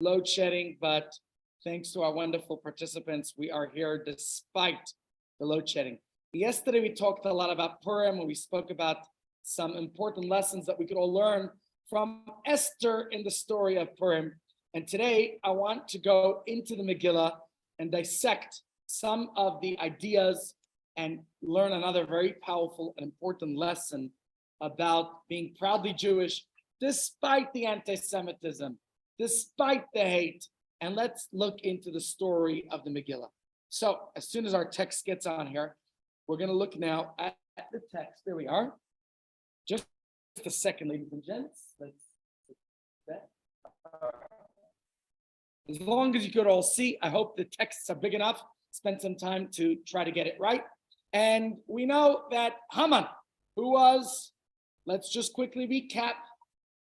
load shedding, but thanks to our wonderful participants, we are here despite the load shedding. Yesterday, we talked a lot about Purim, and we spoke about some important lessons that we could all learn from Esther in the story of Purim. And today, I want to go into the Megillah and dissect some of the ideas and learn another very powerful and important lesson about being proudly Jewish, despite the anti-Semitism, despite the hate. And let's look into the story of the Megillah. So as soon as our text gets on here, we're going to look now at the text. There we are. Just a second, ladies and gents. As long as you could all see, I hope the texts are big enough. Spend some time to try to get it right. And we know that Haman, who was, let's just quickly recap,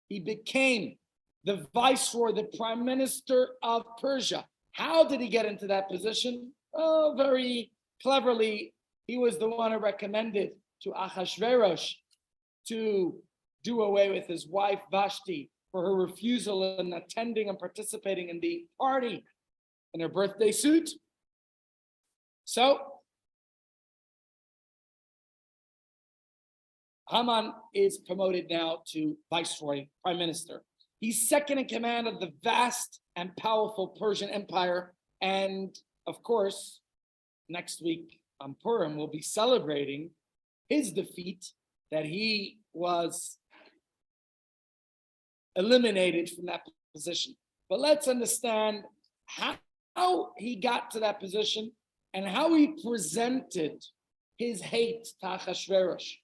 he became the viceroy, the prime minister of Persia. How did he get into that position? Oh, very cleverly, he was the one who recommended to Ahasuerus to do away with his wife Vashti for her refusal in attending and participating in the party in her birthday suit. So Haman is promoted now to viceroy, prime minister. He's second in command of the vast and powerful Persian Empire. And of course, next week on Purim, we'll be celebrating his defeat, that he was eliminated from that position. But let's understand how he got to that position and how he presented his hate to Ahasuerus.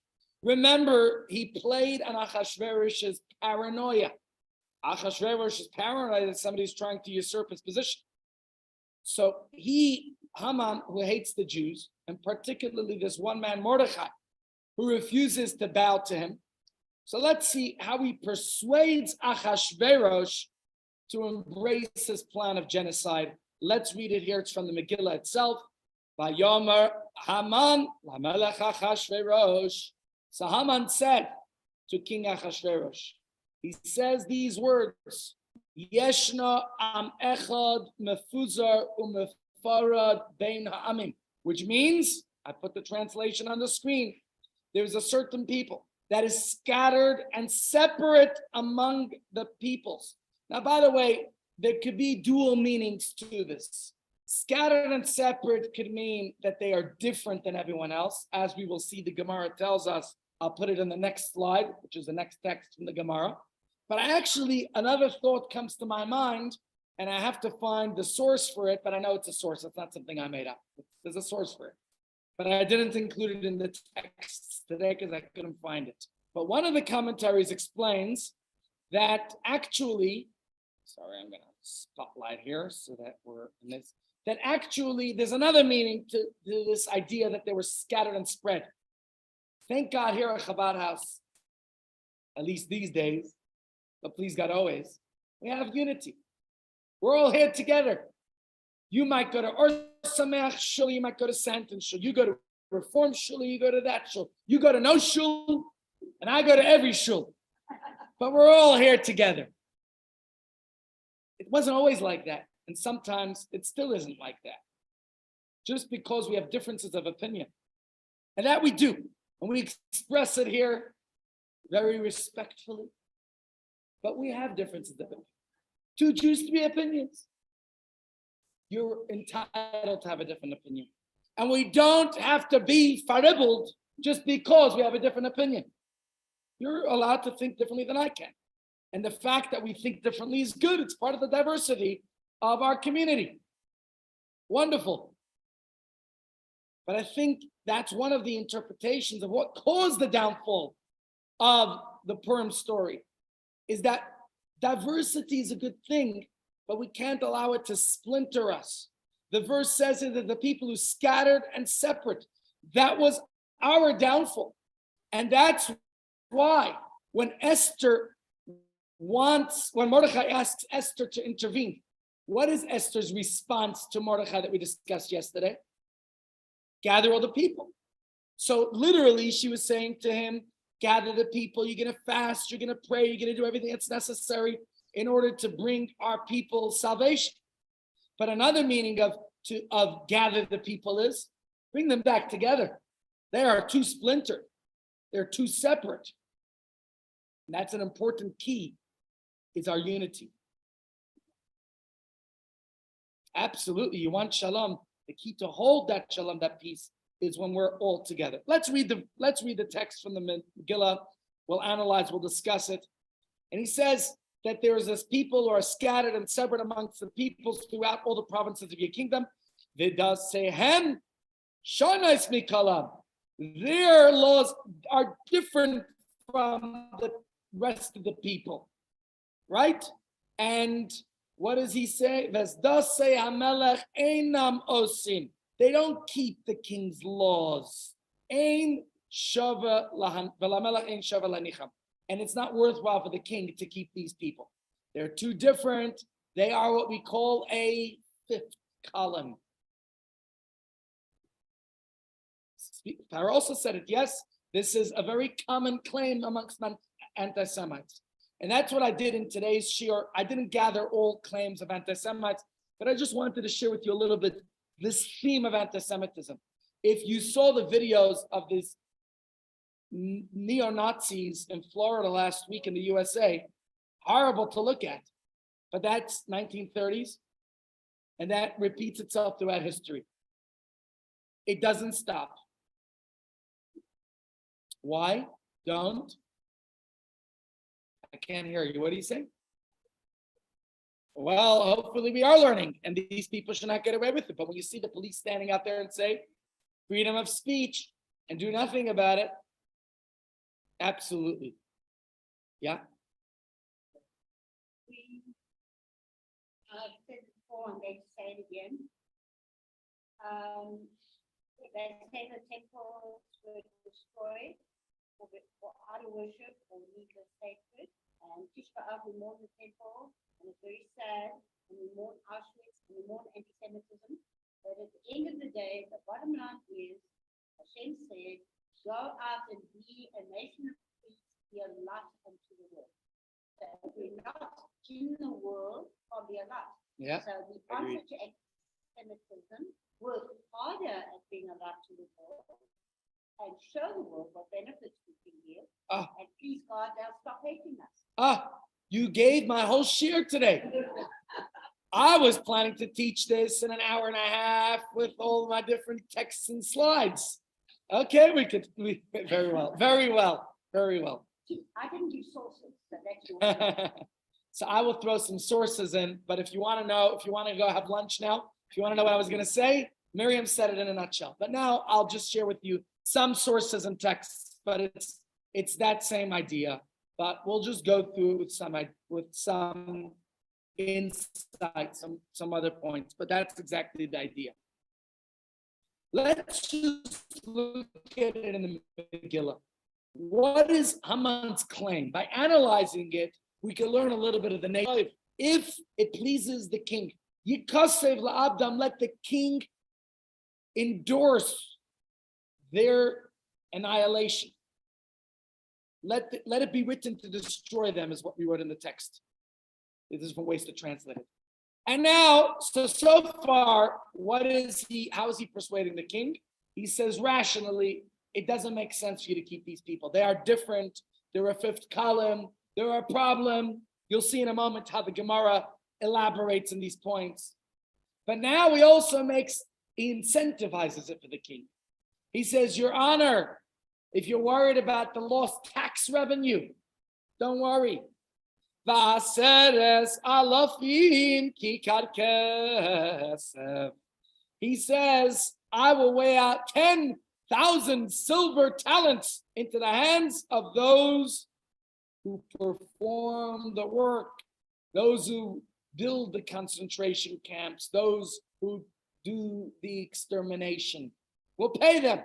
Remember, he played on Ahasuerus' paranoia. Ahasuerus is paranoid that somebody's trying to usurp his position. So Haman, who hates the Jews, and particularly this one man, Mordechai, who refuses to bow to him. So let's see how he persuades Ahasuerus to embrace his plan of genocide. Let's read it here. It's from the Megillah itself. Vayomer Haman lamelech Ahasuerus. So Haman said to King Ahasuerus, he says these words, Yeshna am echad mefuzar umefarad bein ha'amim, which means, I put the translation on the screen, there's a certain people that is scattered and separate among the peoples. Now, by the way, there could be dual meanings to this. Scattered and separate could mean that they are different than everyone else. As we will see, the Gemara tells us, I'll put it in the next slide, which is the next text from the Gemara. But another thought comes to my mind, and I have to find the source for it, but I know it's a source. It's not something I made up. There's a source for it. But I didn't include it in the text today because I couldn't find it. But one of the commentaries explains that actually, I'm going to spotlight here so that we're in this, that actually there's another meaning to this idea that they were scattered and spread. Thank God here at Chabad House, at least these days, but please God always, we have unity. We're all here together. You might go to Or Sameach Shul, you might go to Santon Shul, you go to Reform Shul, you go to that Shul, you go to no Shul, and I go to every Shul. But we're all here together. It wasn't always like that, and sometimes it still isn't like that. Just because we have differences of opinion. And that we do. And we express it here very respectfully. But we have differences of opinion. 2 Jews, 3 opinions. You're entitled to have a different opinion. And we don't have to be faribbled just because we have a different opinion. You're allowed to think differently than I can. And the fact that we think differently is good. It's part of the diversity of our community. Wonderful. But I think that's one of the interpretations of what caused the downfall of the Purim story, is that diversity is a good thing, but we can't allow it to splinter us. The verse says that the people who scattered and separate, that was our downfall. And that's why when Mordechai asks Esther to intervene, what is Esther's response to Mordechai that we discussed yesterday? Gather all the people. So literally she was saying to him, gather the people, you're going to fast, you're going to pray, you're going to do everything that's necessary. in order to bring our people salvation. But another meaning of gather the people is bring them back together. They are too splintered. They're too separate. And that's an important key, is our unity. Absolutely. You want shalom. The key to hold that shalom, that peace, is when we're all together. Let's read the text from the Megillah. We'll analyze, we'll discuss it. And he says that there is this people who are scattered and separate amongst the peoples throughout all the provinces of your kingdom. V'dasehem shonais mikalam. Their laws are different from the rest of the people, right? And what does he say? Vesdasei hamelech einam osin. They don't keep the king's laws. Ein shava lahan v'lamelech ein shava lanicham. And it's not worthwhile for the king to keep these people. They're too different. They are what we call a fifth column. Pharaoh also said it. Yes, this is a very common claim amongst anti-Semites. And that's what I did in today's shiur. I didn't gather all claims of anti-Semites, but I just wanted to share with you a little bit this theme of anti-Semitism. If you saw the videos of these neo-Nazis in Florida last week in the USA, horrible to look at, but that's 1930s, and that repeats itself throughout history. It doesn't stop. Why? Don't. I can't hear you. What do you say? Well, hopefully we are learning, and these people should not get away with it. But when you see the police standing out there and say freedom of speech and do nothing about it, absolutely. Yeah. We said it before, I'm going to say it again. They say the temples were destroyed for idol worship or needless sacred. And Tish B'Av, we mourn the temple, and it's very sad. And we mourn Auschwitz, and we mourn anti-Semitism. But at the end of the day, the bottom line is, Hashem said, go out and be a nation of peace, be a light unto the world. So if we're not in the world, or be a light. Yeah. So the answer to anti-Semitism, work harder at being a light to the world and show the world what benefits we can give. And please, God, they'll stop hating us. You gave my whole shiur today. I was planning to teach this in an hour and a half with all my different texts and slides. Okay, very well. I didn't do sources, so that's your So I will throw some sources in, but if you want to know, if you want to go have lunch now, if you want to know what I was going to say, Miriam said it in a nutshell. But now I'll just share with you some sources and texts, but it's that same idea. But we'll just go through it with some insight, some other points. But that's exactly the idea. Let's just look at it in the Megillah. What is Haman's claim? By analyzing it, we can learn a little bit of the nature. If it pleases the king, Yikasev la'abdam, let the king endorse their annihilation. Let it be written to destroy them, is what we wrote in the text. There's different ways to translate it. And now, so far, how is he persuading the king? He says rationally, it doesn't make sense for you to keep these people. They are different. They're a fifth column. They're a problem. You'll see in a moment how the Gemara elaborates on these points. But now he also incentivizes it for the king. He says, Your Honor, if you're worried about the lost tax revenue, don't worry. He says, I will weigh out 10,000 silver talents into the hands of those who perform the work, those who build the concentration camps, those who do the extermination. We'll pay them.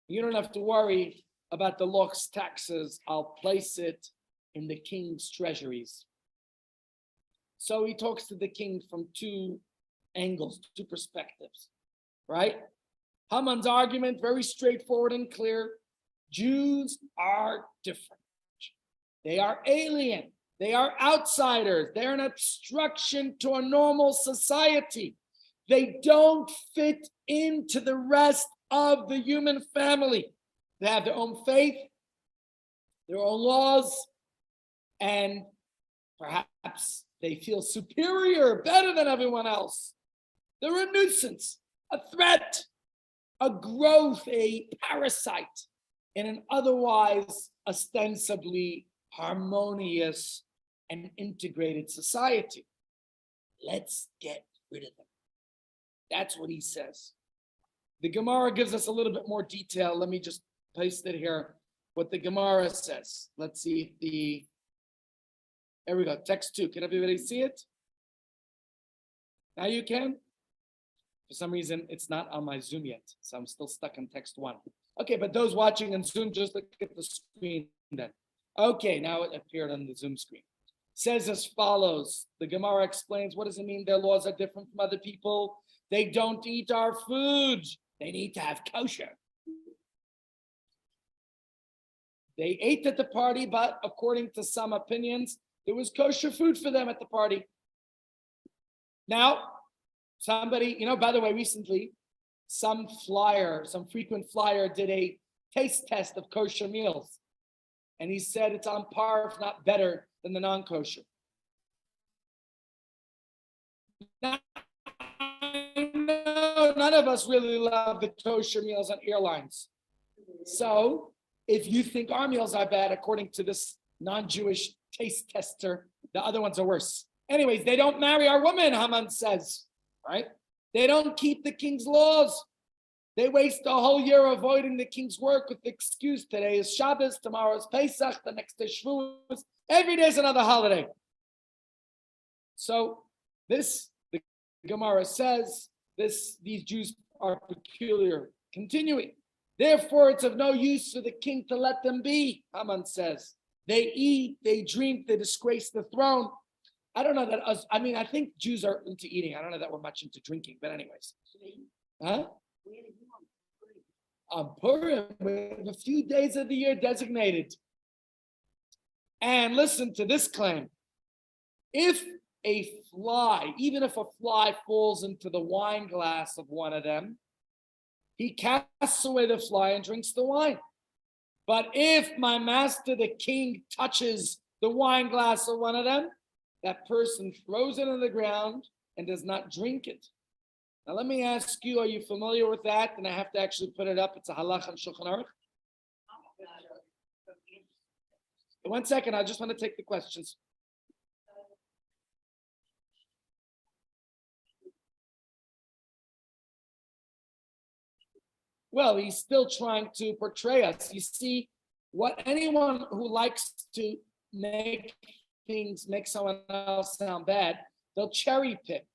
You don't have to worry about the lost taxes. I'll place it in the king's treasuries. So he talks to the king from two angles, two perspectives, right? Haman's argument, very straightforward and clear. Jews are different. They are alien. They are outsiders. They're an obstruction to a normal society. They don't fit into the rest of the human family. They have their own faith, their own laws, and perhaps they feel superior, better than everyone else. They're a nuisance, a threat, a growth, a parasite in an otherwise ostensibly harmonious and integrated society. Let's get rid of them. That's what he says. The Gemara gives us a little bit more detail. Let me just paste it here. What the Gemara says. Let's see if there we go, text 2. Can everybody see it? Now you can? For some reason, it's not on my Zoom yet, so I'm still stuck in text 1. Okay, but those watching on Zoom, just look at the screen then. Okay, now it appeared on the Zoom screen. Says as follows. The Gemara explains, what does it mean their laws are different from other people? They don't eat our food. They need to have kosher. They ate at the party, but according to some opinions, there was kosher food for them at the party. Now, somebody, by the way, recently, some frequent flyer did a taste test of kosher meals. And he said it's on par, if not better, than the non-kosher. Now, none of us really love the kosher meals on airlines. So if you think our meals are bad, according to this non-Jewish taste tester, the other ones are worse. Anyways, they don't marry our women, Haman says, right? They don't keep the king's laws. They waste a whole year avoiding the king's work with the excuse today is Shabbos, tomorrow is Pesach, the next day Shavuos. Every day is another holiday. So the Gemara says, these Jews are peculiar. Continuing. Therefore, it's of no use for the king to let them be, Haman says. They eat, they drink, they disgrace the throne. I don't know that I think Jews are into eating. I don't know that we're much into drinking, but anyways. Huh? On Purim, we have a few days of the year designated. And listen to this claim. If a fly, even if a fly falls into the wine glass of one of them, he casts away the fly and drinks the wine. But if my master, the king, touches the wine glass of one of them, that person throws it on the ground and does not drink it. Now, let me ask you, are you familiar with that? And I have to actually put it up. It's a halach on Shulchan Aruch. 1 second, I just want to take the questions. Well, he's still trying to portray us. You see, what anyone who likes to make someone else sound bad, they'll cherry pick.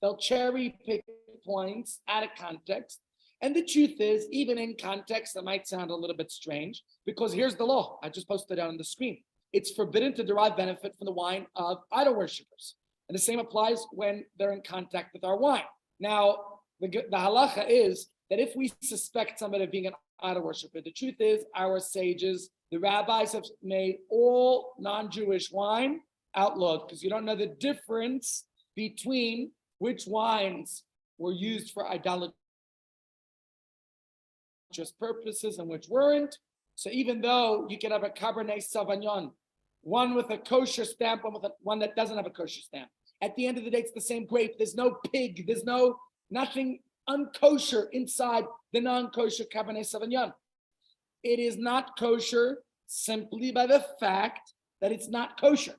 They'll cherry pick points out of context. And the truth is, even in context, it might sound a little bit strange because here's the law. I just posted it on the screen. It's forbidden to derive benefit from the wine of idol worshippers. And the same applies when they're in contact with our wine. Now, the halacha is that if we suspect somebody of being an idol worshiper, the truth is our sages, the rabbis have made all non-Jewish wine outlawed because you don't know the difference between which wines were used for idolatrous purposes and which weren't. So even though you can have a Cabernet Sauvignon, one with a kosher stamp, one that doesn't have a kosher stamp, at the end of the day, it's the same grape. There's no pig. There's nothing unkosher inside the non-kosher Cabernet Sauvignon. It is not kosher simply by the fact that it's not kosher.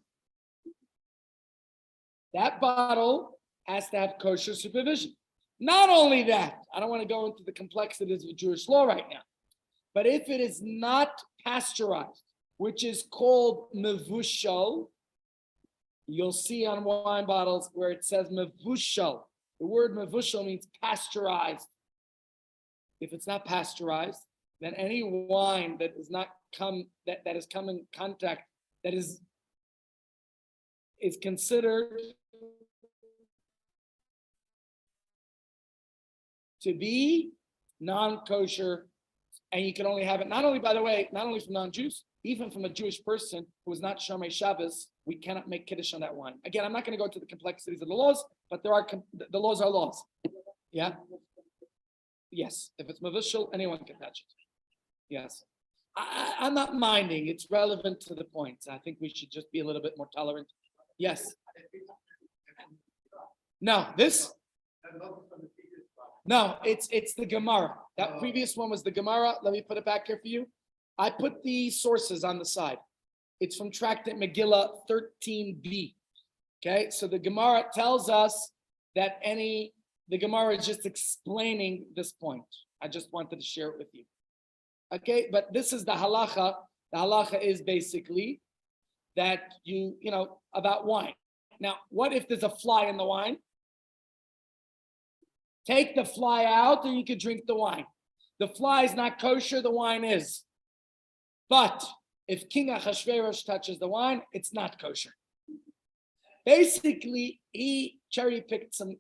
That bottle has to have kosher supervision. Not only that, I don't want to go into the complexities of Jewish law right now, but if it is not pasteurized, which is called mevushal, you'll see on wine bottles where it says mevushal. The word mevushal means pasteurized. If it's not pasteurized, then any wine that has come in contact that is considered to be non-kosher, and you can only have it, not only from non-Jews, even from a Jewish person who is not Shomrei Shabbos, we cannot make kiddush on that wine. Again, I'm not going to go into the complexities of the laws, but there are the laws are laws. Yeah. Yes, if it's mavishal, anyone can touch it. Yes. I'm not minding. It's relevant to the point. I think we should just be a little bit more tolerant. Yes. No, this. No, it's the Gemara. That previous one was the Gemara. Let me put it back here for you. I put the sources on the side. It's from Tractate Megillah 13b. Okay, so the Gemara tells us that the Gemara is just explaining this point. I just wanted to share it with you. Okay, but this is the halacha. The halacha is basically that you know, about wine. Now, what if there's a fly in the wine? Take the fly out and you can drink the wine. The fly is not kosher, the wine is. But if King Achashverosh touches the wine, it's not kosher. Basically, he cherry-picked some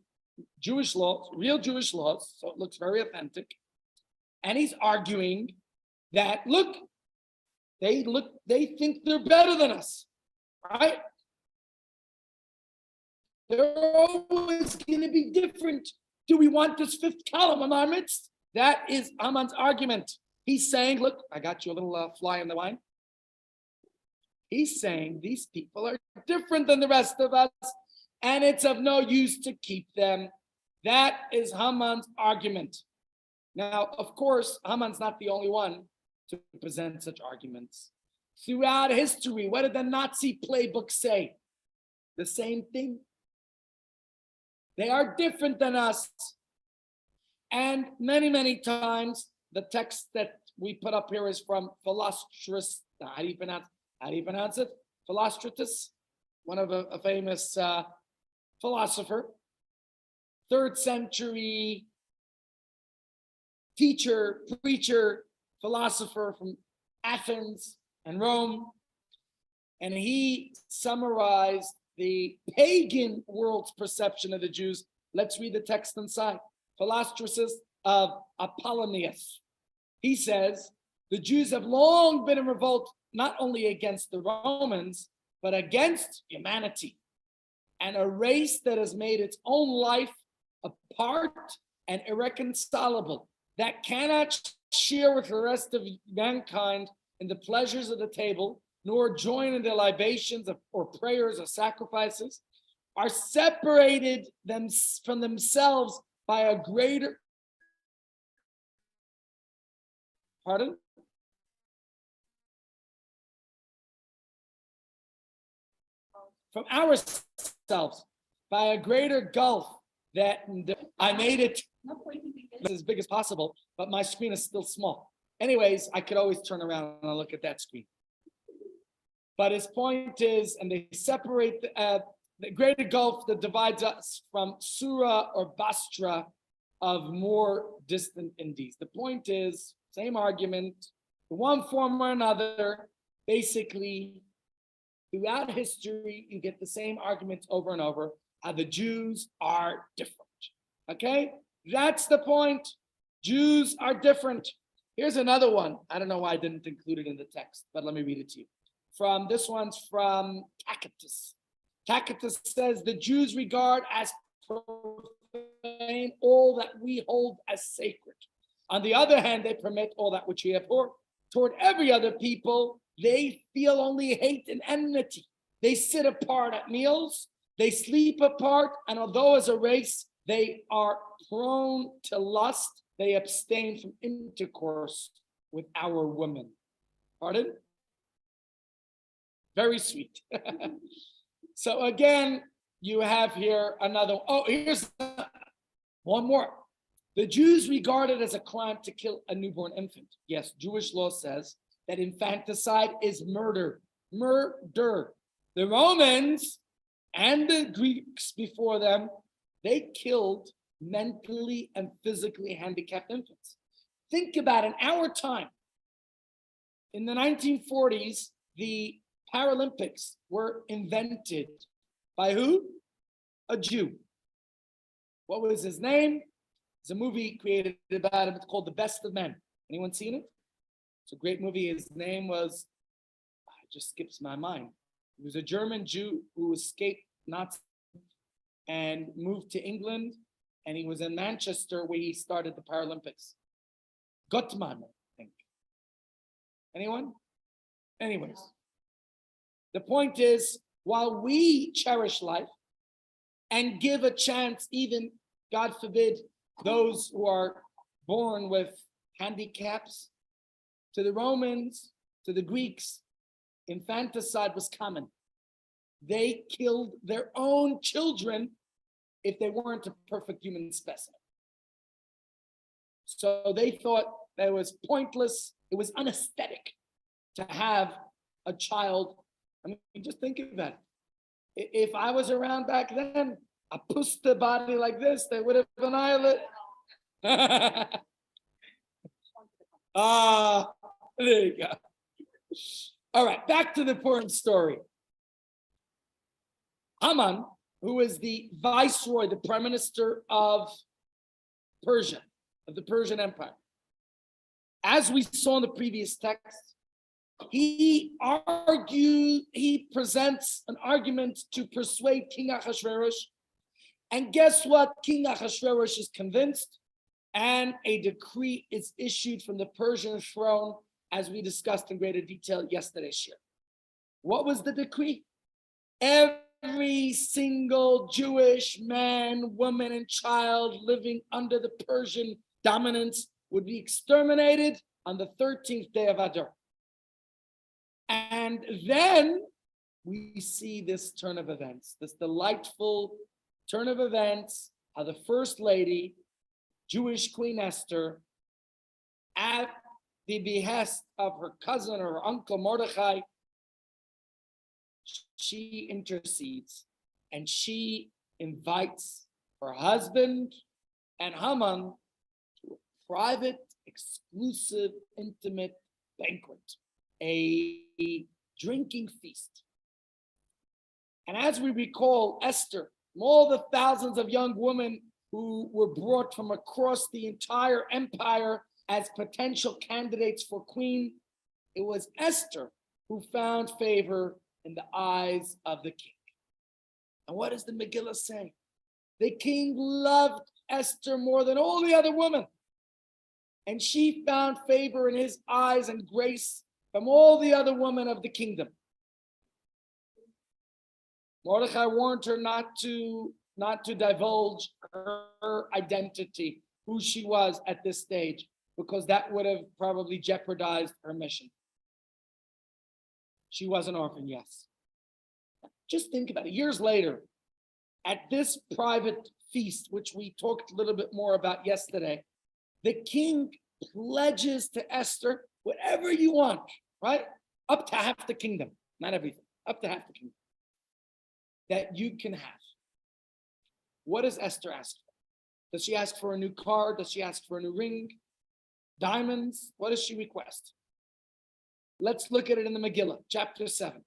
Jewish laws, real Jewish laws, so it looks very authentic. And he's arguing that, they think they're better than us, right? They're always going to be different. Do we want this fifth column in our midst? That is Haman's argument. He's saying, look, I got you a little fly in the wine. He's saying these people are different than the rest of us, and it's of no use to keep them. That is Haman's argument. Now, of course, Haman's not the only one to present such arguments. Throughout history, what did the Nazi playbook say? The same thing. They are different than us. And many, many times, the text that we put up here is from Philostratus. How do you pronounce it? Philostratus, one of a famous philosopher, 3rd century teacher, preacher, philosopher from Athens and Rome. And he summarized the pagan world's perception of the Jews. Let's read the text inside. Philostratus of Apollonius. He says, the Jews have long been in revolt, not only against the Romans, but against humanity, and a race that has made its own life apart and irreconcilable, that cannot share with the rest of mankind in the pleasures of the table, nor join in the libations or prayers or sacrifices, are separated from themselves by a greater, pardon? From ourselves by a greater gulf that I made it as big as possible, but my screen is still small. Anyways, I could always turn around and look at that screen. But his point is, and they separate the greater gulf that divides us from Surah or Bastra of more distant Indies. The point is, same argument, in one form or another, basically, throughout history, you get the same arguments over and over, how the Jews are different, okay? That's the point. Jews are different. Here's another one. I don't know why I didn't include it in the text, but let me read it to you. This one's from Tacitus. Tacitus says, the Jews regard as profane all that we hold as sacred. On the other hand, they permit all that which we abhor. Toward every other people, they feel only hate and enmity. They sit apart at meals, they sleep apart, and although as a race they are prone to lust, they abstain from intercourse with our women. Pardon? Very sweet. So again, you have here another, here's one more. The Jews regard it as a crime to kill a newborn infant. Yes, Jewish law says that infanticide is murder. Murder. The Romans and the Greeks before them, they killed mentally and physically handicapped infants. Think about in our time. In the 1940s, the Paralympics were invented by who? A Jew. What was his name? It's a movie created about him. It's called The Best of Men. Anyone seen it? It's a great movie. His name was, it just skips my mind. He was a German Jew who escaped Nazi and moved to England, and he was in Manchester where he started the Paralympics. Gottman, I think. Anyone? Anyways, the point is, while we cherish life and give a chance, even, God forbid, those who are born with handicaps, to the Romans, to the Greeks, infanticide was common. They killed their own children if they weren't a perfect human specimen. So they thought that it was pointless, it was unaesthetic to have a child. I mean, just think of that. If I was around back then, a pusta body like this, they would have annihilated. There you go. All right, back to the Purim story. Haman, who is the viceroy, the prime minister of Persia, of the Persian Empire, as we saw in the previous text, he presents an argument to persuade King Ahasuerus. And guess what? King Ahasuerus is convinced, and a decree is issued from the Persian throne, as we discussed in greater detail yesterday's year. What was the decree? Every single Jewish man, woman, and child living under the Persian dominance would be exterminated on the 13th day of Adar. And then we see this turn of events, this delightful turn of events, how the first lady, Jewish Queen Esther, at the behest of her cousin or her uncle Mordechai, she intercedes and she invites her husband and Haman to a private, exclusive, intimate banquet, a drinking feast. And as we recall, Esther, all the thousands of young women who were brought from across the entire empire as potential candidates for queen, it was Esther who found favor in the eyes of the king. And what does the Megillah say? The king loved Esther more than all the other women. And she found favor in his eyes and grace from all the other women of the kingdom. Mordechai warned her not to divulge her identity, who she was at this stage, because that would have probably jeopardized her mission. She was an orphan, yes. Just think about it. Years later, at this private feast, which we talked a little bit more about yesterday, the king pledges to Esther whatever you want, right? Up to half the kingdom, not everything, up to half the kingdom that you can have. What does Esther ask for? Does she ask for a new car? Does she ask for a new ring? Diamonds? What does she request? Let's look at it in the Megillah, chapter 7.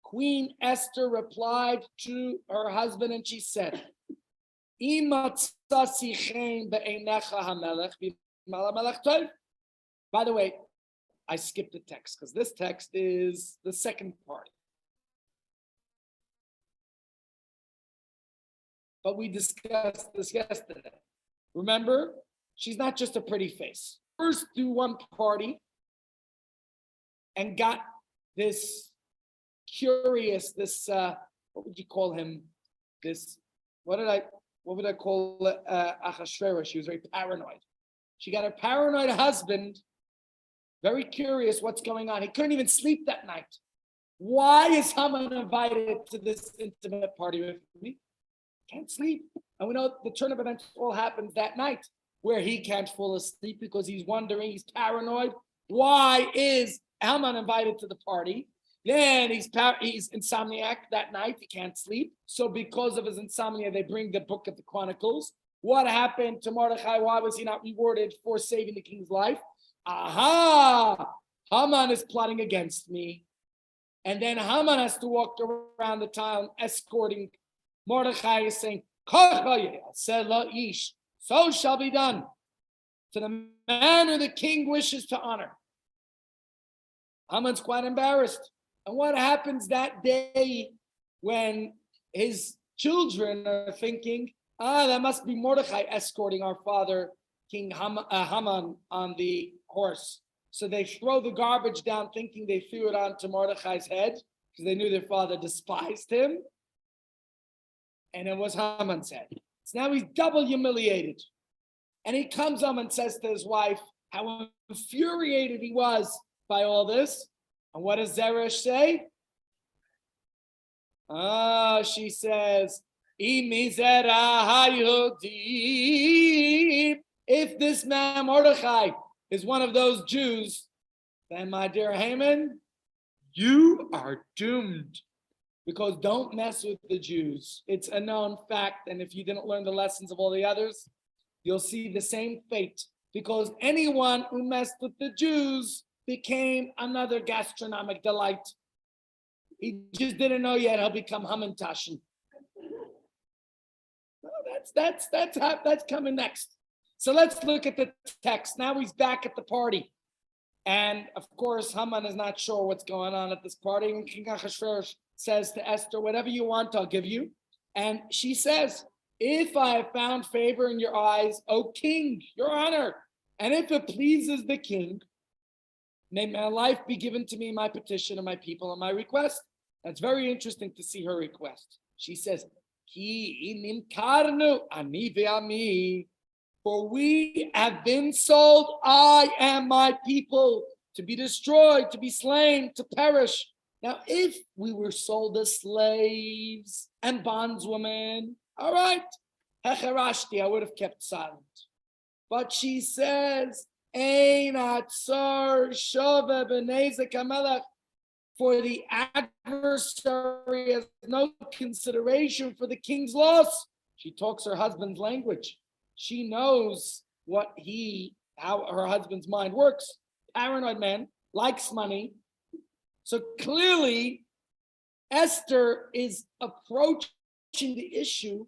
Queen Esther replied to her husband and she said, by the way, I skipped the text because this text is the second part. But we discussed this yesterday. Remember, she's not just a pretty face. First, do one party and got this curious, what would you call him? What would I call Ahasuerus? She was very paranoid. She got a paranoid husband, very curious what's going on. He couldn't even sleep that night. Why is Haman invited to this intimate party with me? Can't sleep. And we know the turn of events all happens that night where he can't fall asleep because he's wondering, he's paranoid. Why is Haman invited to the party? Then he's insomniac that night. He can't sleep. So because of his insomnia, they bring the book of the Chronicles. What happened to Mordechai? Why was he not rewarded for saving the king's life? Aha! Haman is plotting against me. And then Haman has to walk around the town escorting. Mordechai is saying, so shall be done to the man who the king wishes to honor. Haman's quite embarrassed. And what happens that day when his children are thinking, that must be Mordechai escorting our father, King Haman, on the horse. So they throw the garbage down, thinking they threw it onto Mordechai's head, because they knew their father despised him. And it was Haman's head. So now he's double humiliated. And he comes home and says to his wife how infuriated he was by all this. And what does Zeresh say? She says, if this man Mordechai is one of those Jews, then my dear Haman, you are doomed. Because don't mess with the Jews. It's a known fact. And if you didn't learn the lessons of all the others, you'll see the same fate. Because anyone who messed with the Jews became another gastronomic delight. He just didn't know yet he'll become Hamantashen. That's coming next. So let's look at the text. Now he's back at the party. And of course, Haman is not sure what's going on at this party. And King Ahasuerus says to Esther, whatever you want, I'll give you. And she says, if I have found favor in your eyes, O king, your honor, and if it pleases the king, may my life be given to me, my petition and my people and my request. That's very interesting to see her request. She says, Ki nimkarnu ani ve'ami, for we have been sold, I and my people, to be destroyed, to be slain, to perish. Now, if we were sold as slaves and bondswomen, all right, hecharashti, I would have kept silent. But she says, Ein atzar shove b'nezek hamelech, for the adversary has no consideration for the king's loss. She talks her husband's language. She knows how her husband's mind works. Paranoid man, likes money. So clearly, Esther is approaching the issue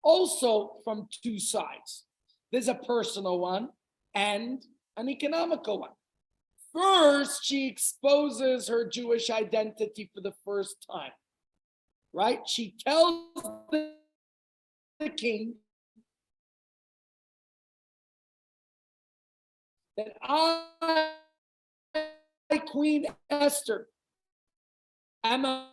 also from two sides. There's a personal one and an economical one. First, she exposes her Jewish identity for the first time, right? She tells the king that I, Queen Esther, am a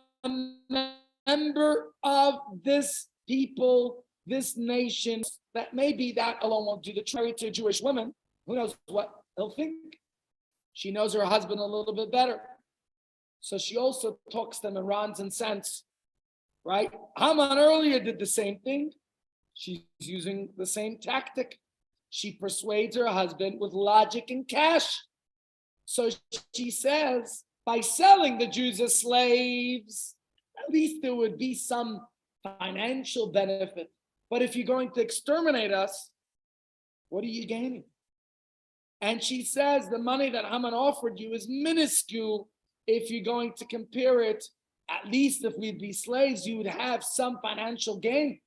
member of this people, this nation. That maybe that alone won't do the trick to a Jewish woman. Who knows what they'll think? She knows her husband a little bit better. So she also talks them in rhymes and sense, right? Haman earlier did the same thing. She's using the same tactic. She persuades her husband with logic and cash. So she says, by selling the Jews as slaves, at least there would be some financial benefit. But if you're going to exterminate us, what are you gaining? And she says the money that Haman offered you is minuscule. If you're going to compare it, at least if we'd be slaves, you would have some financial gain.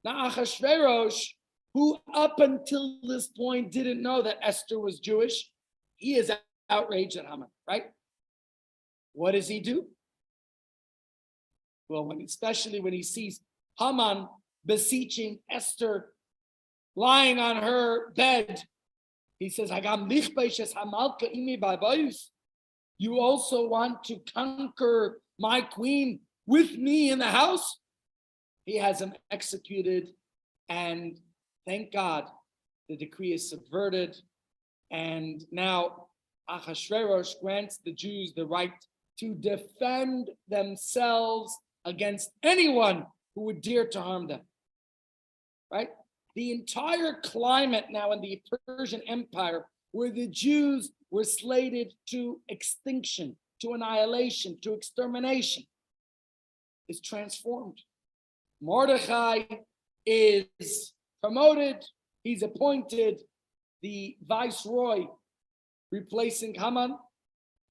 Now Ahasuerus, who up until this point didn't know that Esther was Jewish, he is outraged at Haman, right? What does he do? Well, especially when he sees Haman beseeching Esther, lying on her bed, he says, you also want to conquer my queen with me in the house? He has him executed, and thank God the decree is subverted. And now Ahasuerus grants the Jews the right to defend themselves against anyone who would dare to harm them, right? The entire climate now in the Persian Empire, where the Jews were slated to extinction, to annihilation, to extermination, is transformed. Mordechai is promoted. He's appointed the viceroy, replacing Haman,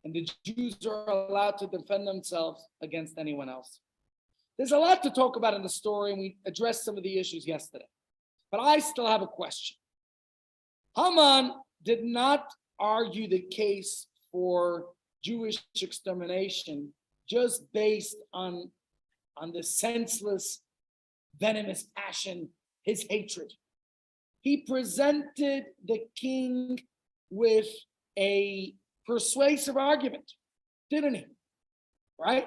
and the Jews are allowed to defend themselves against anyone else. There's a lot to talk about in the story, and we addressed some of the issues yesterday. But I still have a question. Haman did not argue the case for Jewish extermination just based on the senseless, venomous passion, his hatred. He presented the king with a persuasive argument, didn't he? Right?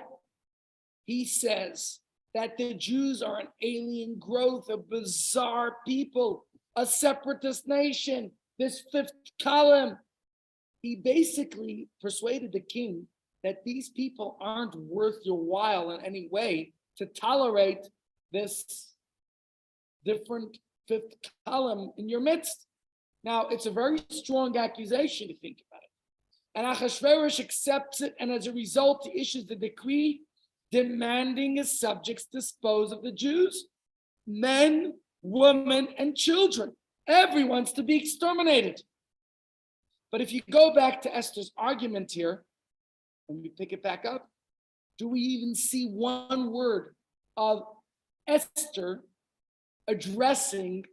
He says that the Jews are an alien growth, a bizarre people, a separatist nation, this fifth column. He basically persuaded the king that these people aren't worth your while in any way to tolerate this different fifth column in your midst. Now, it's a very strong accusation to think about it. And Achashverosh accepts it, and as a result, he issues the decree demanding his subjects dispose of the Jews, men, women, and children. Everyone's to be exterminated. But if you go back to Esther's argument here, and we pick it back up, do we even see one word of Esther addressing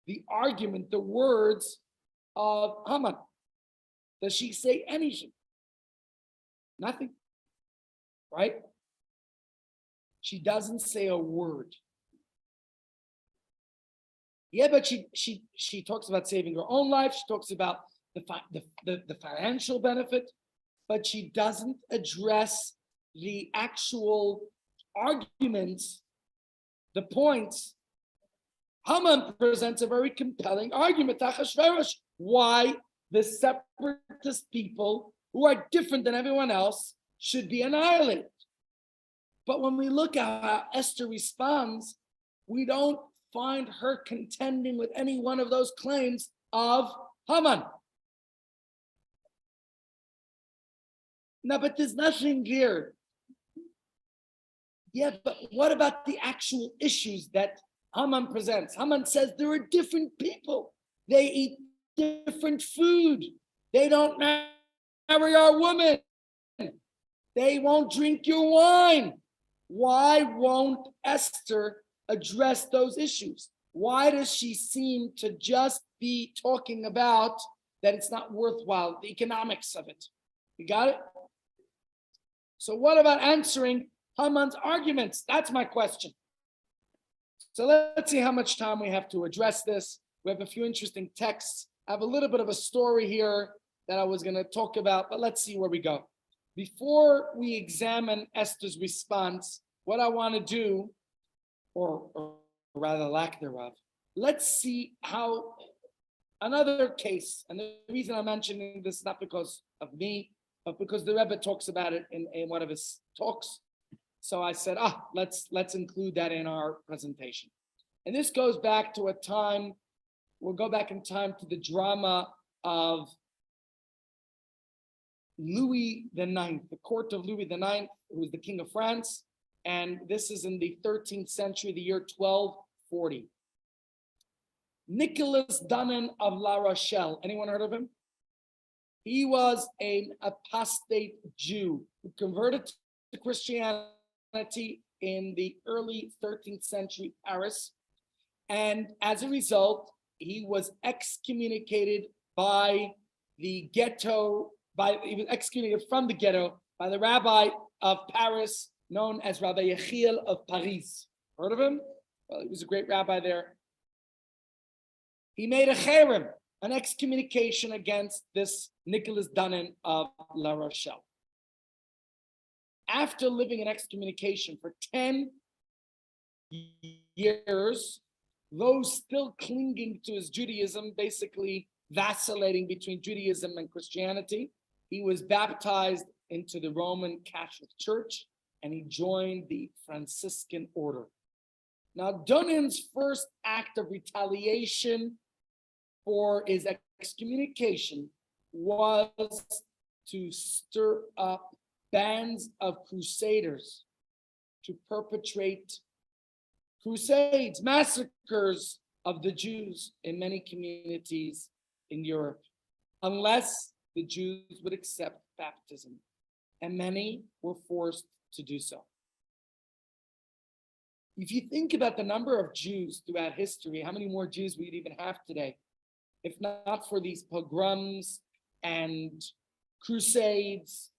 the argument, the words of Haman? Does she say anything? Nothing, right? She doesn't say a word. Yeah, but she talks about saving her own life. She talks about the financial benefit, but she doesn't address the actual arguments, the points. Haman presents a very compelling argument, Achashverosh, why the separatist people who are different than everyone else should be annihilated. But when we look at how Esther responds, we don't find her contending with any one of those claims of Haman. No, but there's nothing here. Yeah, but what about the actual issues that Haman presents? Haman says there are different people. They eat different food. They don't marry our women. They won't drink your wine. Why won't Esther address those issues? Why does she seem to just be talking about that it's not worthwhile, the economics of it? You got it? So what about answering Haman's arguments? That's my question. So let's see how much time we have to address this. We have a few interesting texts. I have a little bit of a story here that I was going to talk about, but let's see where we go. Before we examine Esther's response, what I want to do, or rather lack thereof, let's see how another case, and the reason I'm mentioning this not because of me, but because the Rebbe talks about it in one of his talks. So I said, let's include that in our presentation. And this goes back to a time, we'll go back in time to the drama of Louis IX, the court of Louis IX, who was the king of France. And this is in the 13th century, the year 1240. Nicholas Dunnan of La Rochelle. Anyone heard of him? He was an apostate Jew who converted to Christianity in the early 13th century Paris. And as a result, he was excommunicated by the ghetto, he was excommunicated from the ghetto by the rabbi of Paris, known as Rabbi Yechiel of Paris. Heard of him? Well, he was a great rabbi there. He made a cherem, an excommunication against this Nicholas Dunnan of La Rochelle. After living in excommunication for 10 years, those still clinging to his Judaism, basically vacillating between Judaism and Christianity, he was baptized into the Roman Catholic Church, and he joined the Franciscan order. Now, Dunnan's first act of retaliation for his excommunication was to stir up bands of crusaders to perpetrate crusades, massacres of the Jews in many communities in Europe, unless the Jews would accept baptism. And many were forced to do so. If you think about the number of Jews throughout history, how many more Jews we'd even have today, if not for these pogroms and crusades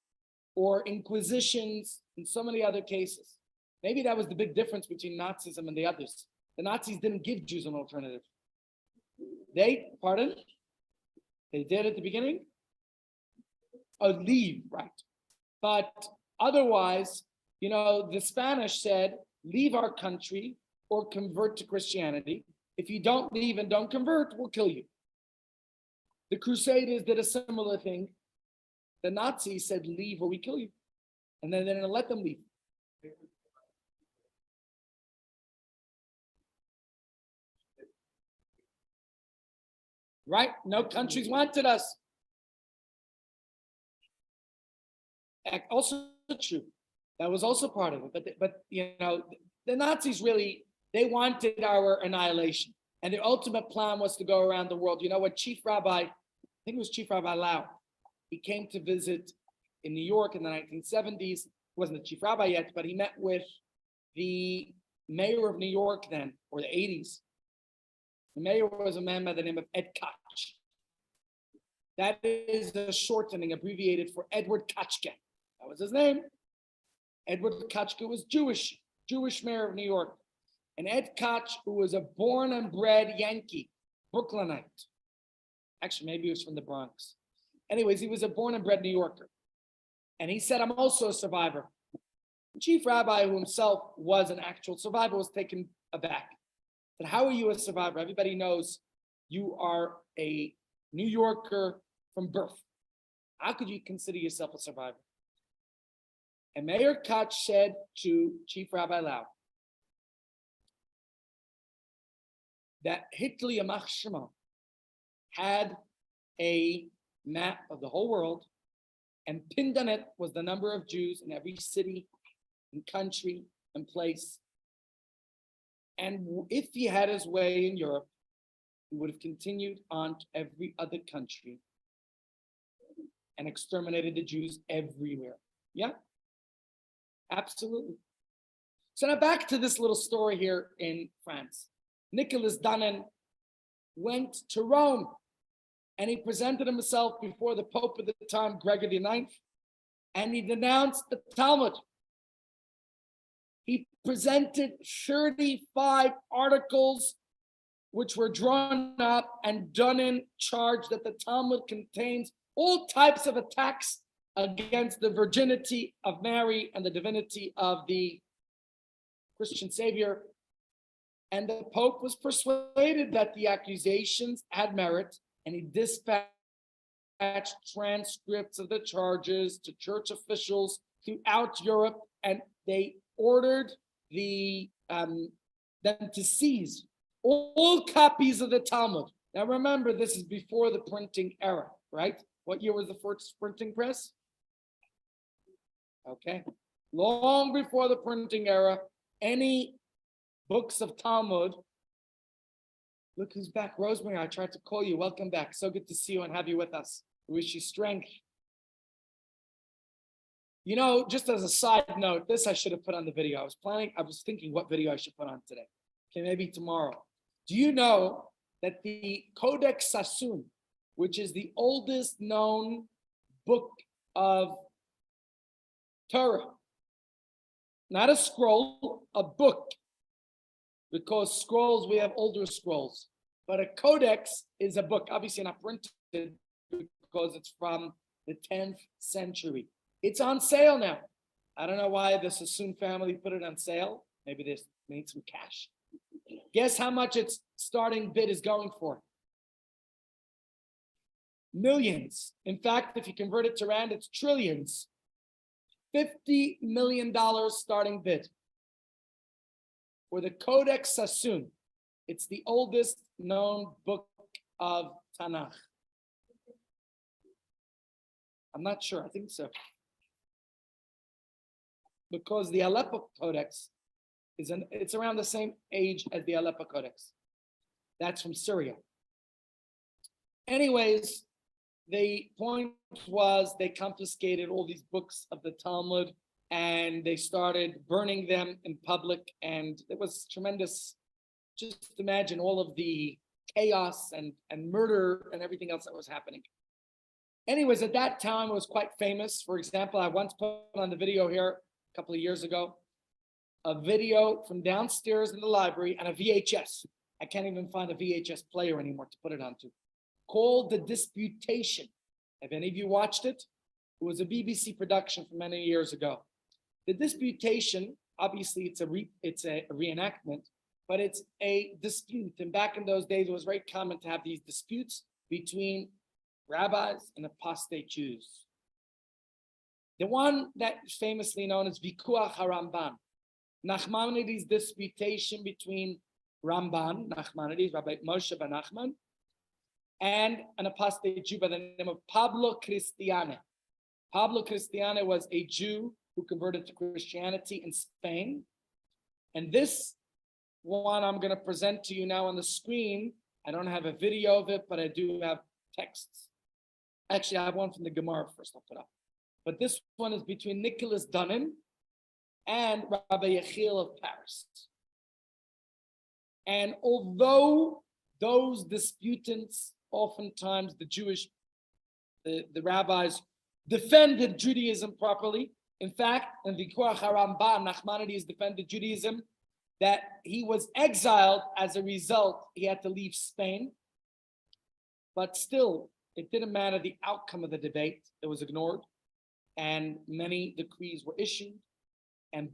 or inquisitions and so many other cases. Maybe that was the big difference between Nazism and the others. The Nazis didn't give Jews an alternative. Pardon? They did at the beginning? Oh, leave, right. But otherwise, the Spanish said, leave our country or convert to Christianity. If you don't leave and don't convert, we'll kill you. The Crusaders did a similar thing. The Nazis said, leave or we kill you. And then they didn't let them leave. Right? No countries wanted us. Also true. That was also part of it. But the Nazis really, they wanted our annihilation. And the ultimate plan was to go around the world. You know what Chief Rabbi, I think it was Chief Rabbi Lau, he came to visit in New York in the 1970s. He wasn't the chief rabbi yet, but he met with the mayor of New York then, or the 80s. The mayor was a man by the name of Ed Koch. That is the shortening, abbreviated for Edward Kochka. That was his name. Edward Kochka was Jewish mayor of New York. And Ed Koch, who was a born and bred Yankee, Brooklynite. Actually, maybe he was from the Bronx. Anyways, he was a born and bred New Yorker. And he said, I'm also a survivor. The chief rabbi, who himself was an actual survivor, was taken aback. But how are you a survivor? Everybody knows you are a New Yorker from birth. How could you consider yourself a survivor? And Mayor Koch said to Chief Rabbi Lau that Hitler Yamach Shema had a map of the whole world, and pinned on it was the number of Jews in every city and country and place. And if he had his way in Europe, he would have continued on to every other country and exterminated the Jews everywhere. Yeah, absolutely. So now back to this little story here in France. Nicholas Dannen went to Rome and he presented himself before the Pope at the time, Gregory IX, and he denounced the Talmud. He presented 35 articles which were drawn up, and Dannen charged that the Talmud contains all types of attacks against the virginity of Mary and the divinity of the Christian Savior. And the Pope was persuaded that the accusations had merit, and he dispatched transcripts of the charges to church officials throughout Europe, and they ordered them to seize all copies of the Talmud. Now remember, this is before the printing era, right? What year was the first printing press? Okay, long before the printing era, any books of Talmud. Look who's back, Rosemary. I tried to call you. Welcome back. So good to see you and have you with us. We wish you strength. Just as a side note, this I should have put on the video. I was thinking what video I should put on today. Okay, maybe tomorrow. Do you know that the Codex Sassoon, which is the oldest known book of Torah, not a scroll, a book, because scrolls, we have older scrolls, but a codex is a book, obviously not printed because it's from the 10th century. It's on sale now. I don't know why the Sassoon family put it on sale. Maybe they made some cash. Guess how much its starting bid is going for? Millions. In fact, if you convert it to rand, it's trillions. $50 million starting bid for the Codex Sassoon. It's the oldest known book of Tanakh. I'm not sure, I think so. Because the Aleppo Codex it's around the same age as the Aleppo Codex. That's from Syria. Anyways, the point was they confiscated all these books of the Talmud and they started burning them in public, and it was tremendous. Just imagine all of the chaos and murder and everything else that was happening. Anyways, at that time, it was quite famous. For example, I once put on the video here a couple of years ago, a video from downstairs in the library and a VHS. I can't even find a VHS player anymore to put it onto, called The Disputation. Have any of you watched it? It was a BBC production from many years ago. The Disputation, obviously it's a reenactment, but it's a dispute. And back in those days, it was very common to have these disputes between rabbis and apostate Jews. The one that is famously known as Vikuach HaRamban, Nachmanides' disputation between Ramban, Nachmanides, Rabbi Moshe ben Nachman, and an apostate Jew by the name of Pablo Cristiane. Pablo Cristiane was a Jew who converted to Christianity in Spain. And this one I'm going to present to you now on the screen. I don't have a video of it, but I do have texts. Actually, I have one from the Gemara first, I'll put up. But this one is between Nicholas Dunnan and Rabbi Yechiel of Paris. And although those disputants, oftentimes the rabbis defended Judaism properly. In fact, in the Vikuach HaRamban, Nachmanides defended Judaism, that he was exiled as a result. He had to leave Spain. But still, it didn't matter the outcome of the debate. It was ignored. And many decrees were issued. And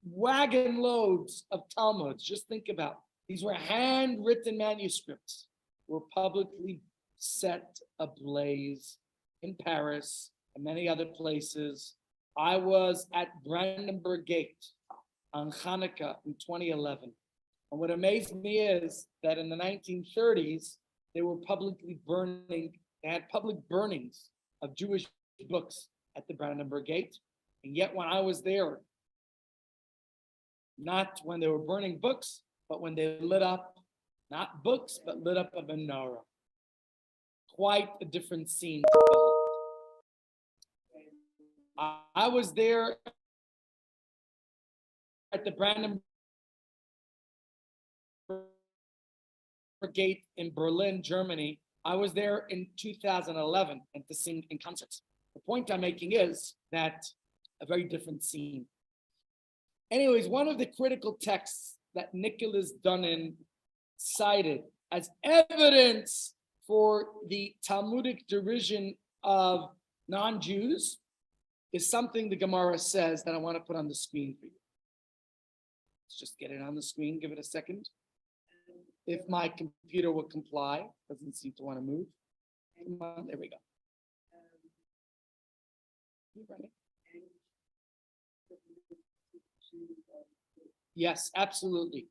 wagon loads of Talmuds, just think about, these were handwritten manuscripts, were publicly set ablaze in Paris and many other places. I was at Brandenburg Gate on Hanukkah in 2011. And what amazed me is that in the 1930s, they were publicly burning, they had public burnings of Jewish books at the Brandenburg Gate. And yet when I was there, not when they were burning books, but when they lit up, not books, but lit up a menorah. Quite a different scene to behold. I was there at the Brandenburg Gate in Berlin, Germany. I was there in 2011 and to sing in concerts. The point I'm making is that a very different scene. Anyways, one of the critical texts that Nicholas Dunnan cited as evidence for the Talmudic derision of non-Jews is something the Gemara says that I want to put on the screen for you. Let's just get it on the screen, give it a second. If my computer will comply, doesn't seem to want to move. Come on, there we go. Yes, absolutely.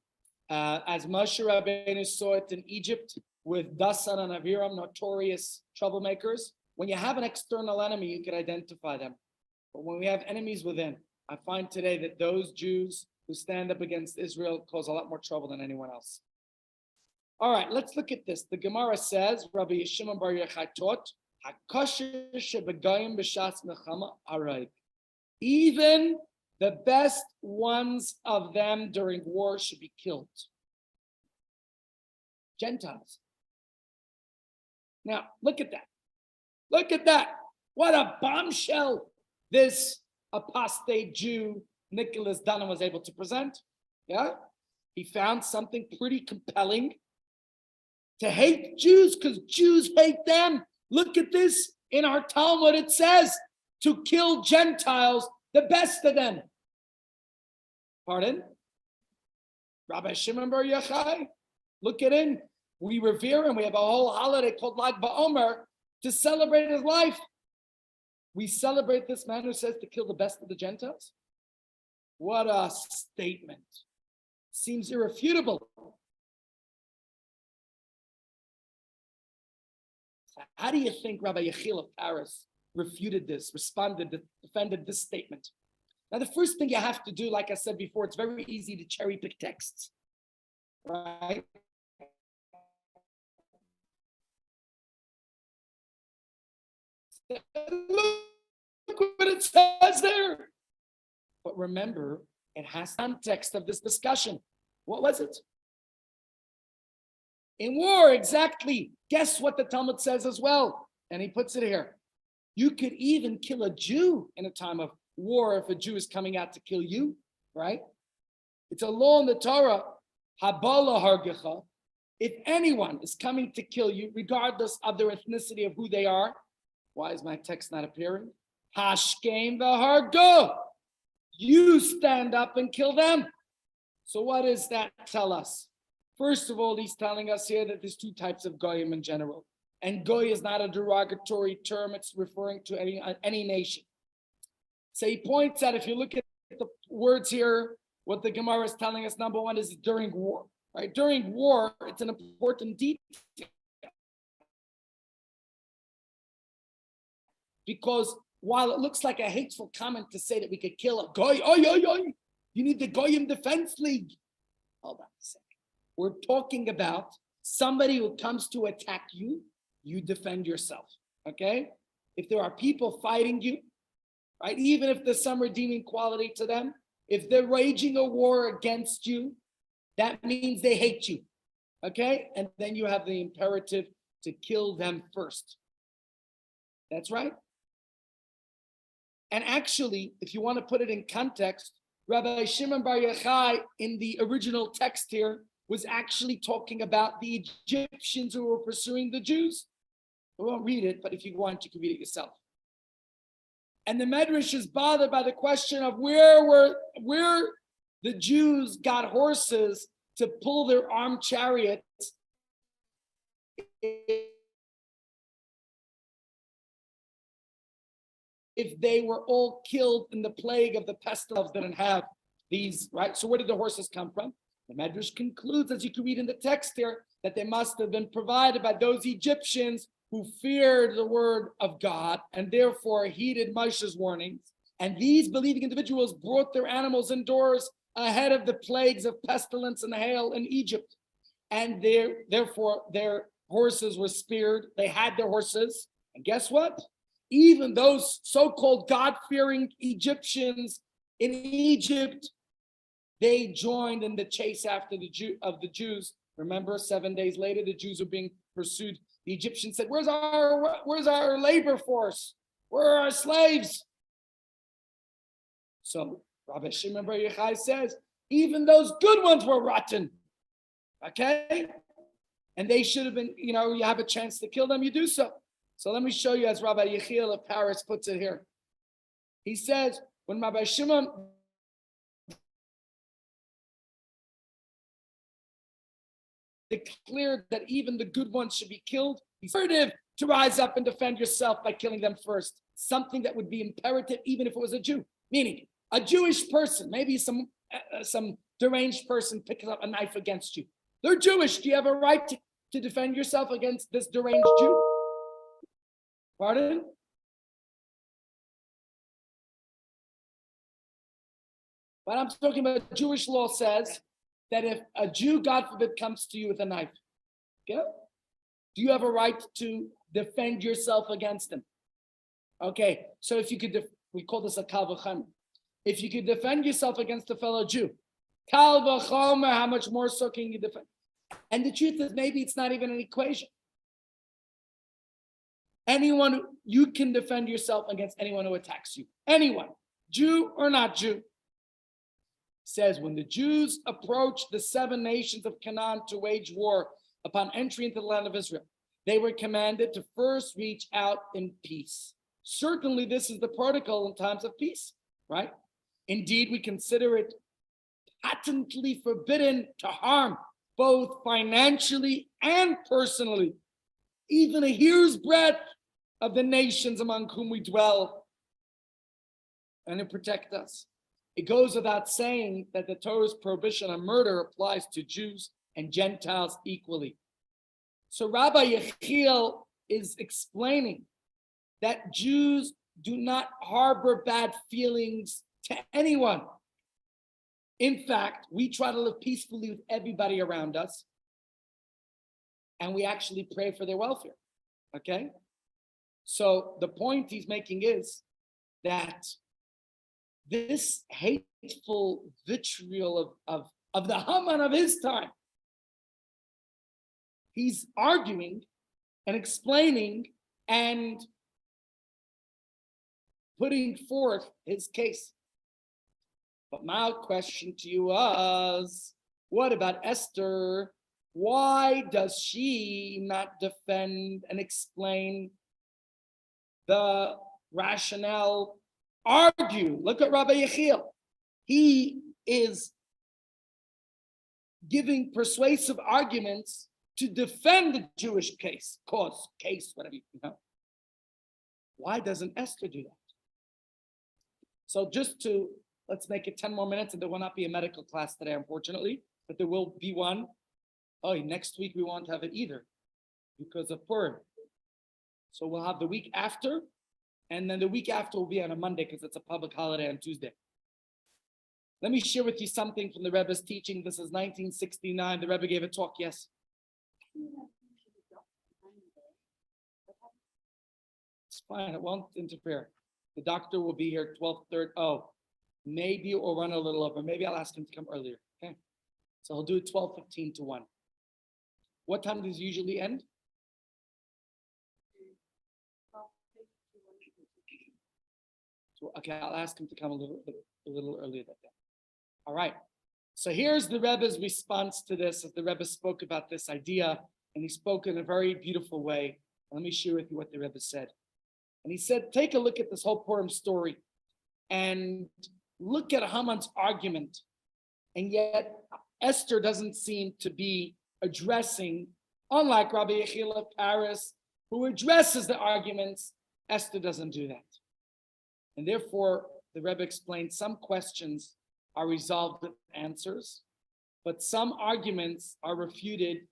As Moshe Rabbeinu saw it in Egypt with Dasan and Aviram, notorious troublemakers, when you have an external enemy, you can identify them. But when we have enemies within, I find today that those Jews who stand up against Israel cause a lot more trouble than anyone else. All right, let's look at this. The Gemara says, Rabbi Yeshimon Bar Yochai taught, HaKosher shebegayim b'shas mechama arayik. Even the best ones of them during war should be killed. Gentiles. Now, look at that. Look at that. What a bombshell this apostate Jew, Nicholas Dunnan, was able to present. Yeah? He found something pretty compelling to hate Jews because Jews hate them. Look at this. In our Talmud, it says to kill Gentiles, the best of them. Pardon? Rabbi Shimon Bar Yochai, look at him. We revere him. We have a whole holiday called Lag BaOmer to celebrate his life. We celebrate this man who says to kill the best of the Gentiles. What a statement. Seems irrefutable. How do you think Rabbi Yechiel of Paris refuted this, responded, defended this statement? Now, the first thing you have to do, like I said before, it's very easy to cherry pick texts, right? Look what it says there. But remember, it has context of this discussion. What was it? In war, exactly. Guess what the Talmud says as well. And he puts it here. You could even kill a Jew in a time of war if a Jew is coming out to kill you, right? It's a law in the Torah, habala hargecha. If anyone is coming to kill you, regardless of their ethnicity of who they are, why is my text not appearing? Hashkem v'hargo. You stand up and kill them. So what does that tell us? First of all, he's telling us here that there's two types of goyim in general. And goy is not a derogatory term. It's referring to any nation. So he points out, if you look at the words here, what the Gemara is telling us, number one, is during war. Right? During war, it's an important detail. Because while it looks like a hateful comment to say that we could kill a goy, you need the Goyim Defense League. Hold on a second. We're talking about somebody who comes to attack you, you defend yourself, okay? If there are people fighting you, right, even if there's some redeeming quality to them, if they're waging a war against you, that means they hate you, okay? And then you have the imperative to kill them first. That's right. And actually, if you want to put it in context, Rabbi Shimon Bar Yochai in the original text here was actually talking about the Egyptians who were pursuing the Jews. I won't read it, but if you want, you can read it yourself. And the Medrash is bothered by the question of where the Jews got horses to pull their armed chariots if they were all killed in the plague of the pestilence. Didn't have these, right? So where did the horses come from? The Medrash concludes, as you can read in the text here, that they must have been provided by those Egyptians who feared the word of God and therefore heeded Moshe's warnings. And these believing individuals brought their animals indoors ahead of the plagues of pestilence and hail in Egypt. And therefore their horses were spared. They had their horses. And guess what? Even those so-called God-fearing Egyptians in Egypt, they joined in the chase after the Jews. Remember, 7 days later, the Jews were being pursued. The Egyptians said, where's our labor force? Where are our slaves? So Rabbi Shimon Bar Yochai says, even those good ones were rotten. Okay? And they should have been, you have a chance to kill them, you do so. So let me show you, as Rabbi Yechiel of Paris puts it here. He says, when Rabbi Shimon declared that even the good ones should be killed, he's imperative to rise up and defend yourself by killing them first. Something that would be imperative even if it was a Jew. Meaning, a Jewish person, maybe some deranged person picks up a knife against you. They're Jewish. Do you have a right to defend yourself against this deranged Jew? Pardon? But I'm talking about Jewish law says that if a Jew, God forbid, comes to you with a knife, okay, do you have a right to defend yourself against him? Okay, so if you could, we call this a kal v'chomer. If you could defend yourself against a fellow Jew, kal v'chomer, how much more so can you defend? And the truth is, maybe it's not even an equation. Anyone, you can defend yourself against anyone who attacks you. Anyone, Jew or not Jew. Says when the Jews approached the 7 nations of Canaan to wage war upon entry into the land of Israel, they were commanded to first reach out in peace. Certainly, this is the protocol in times of peace, right? Indeed, we consider it patently forbidden to harm both financially and personally, even a hair's breadth of the nations among whom we dwell, and to protect us. It goes without saying that the Torah's prohibition on murder applies to Jews and Gentiles equally. So Rabbi Yechiel is explaining that Jews do not harbor bad feelings to anyone. In fact, we try to live peacefully with everybody around us, and we actually pray for their welfare, okay? So the point he's making is that this hateful vitriol of the Haman of his time, he's arguing and explaining and putting forth his case. But my question to you was, what about Esther? Why does she not defend and explain the rationale, argue? Look at Rabbi Yechiel. He is giving persuasive arguments to defend the Jewish case, whatever you know. Why doesn't Esther do that? So let's make it 10 more minutes, and there will not be a medical class today, unfortunately, but there will be one. Oh, next week we won't have it either because of Purim. So we'll have the week after, and then the week after will be on a Monday because it's a public holiday on Tuesday. Let me share with you something from the Rebbe's teaching. This is 1969. The Rebbe gave a talk, yes? It's fine, it won't interfere. The doctor will be here 12:30. Oh, maybe it will run a little over. Maybe I'll ask him to come earlier, okay? So he'll do it 12:15 to 1. What time does it usually end? Okay, I'll ask him to come a little earlier that day. All right. So here's the Rebbe's response to this, as the Rebbe spoke about this idea, and he spoke in a very beautiful way. Let me share with you what the Rebbe said. And he said, take a look at this whole Purim story and look at Haman's argument. And yet Esther doesn't seem to be addressing, unlike Rabbi Yechiel of Paris, who addresses the arguments. Esther doesn't do that. And therefore, the Rebbe explained some questions are resolved with answers, but some arguments are refuted.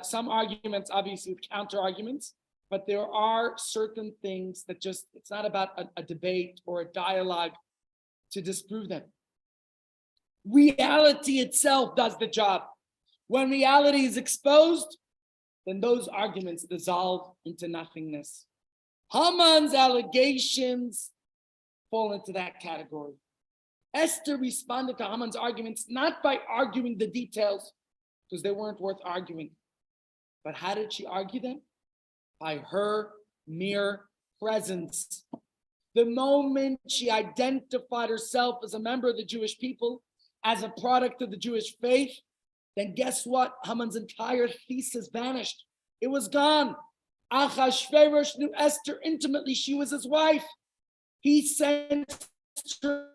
Some arguments, obviously, with counter arguments, but there are certain things that it's not about a debate or a dialogue to disprove them. Reality itself does the job. When reality is exposed, then those arguments dissolve into nothingness. Haman's allegations fall into that category. Esther responded to Haman's arguments not by arguing the details, because they weren't worth arguing. But how did she argue them? By her mere presence. The moment she identified herself as a member of the Jewish people, as a product of the Jewish faith, then guess what? Haman's entire thesis vanished. It was gone. Achashverosh knew Esther intimately. She was his wife. He sensed her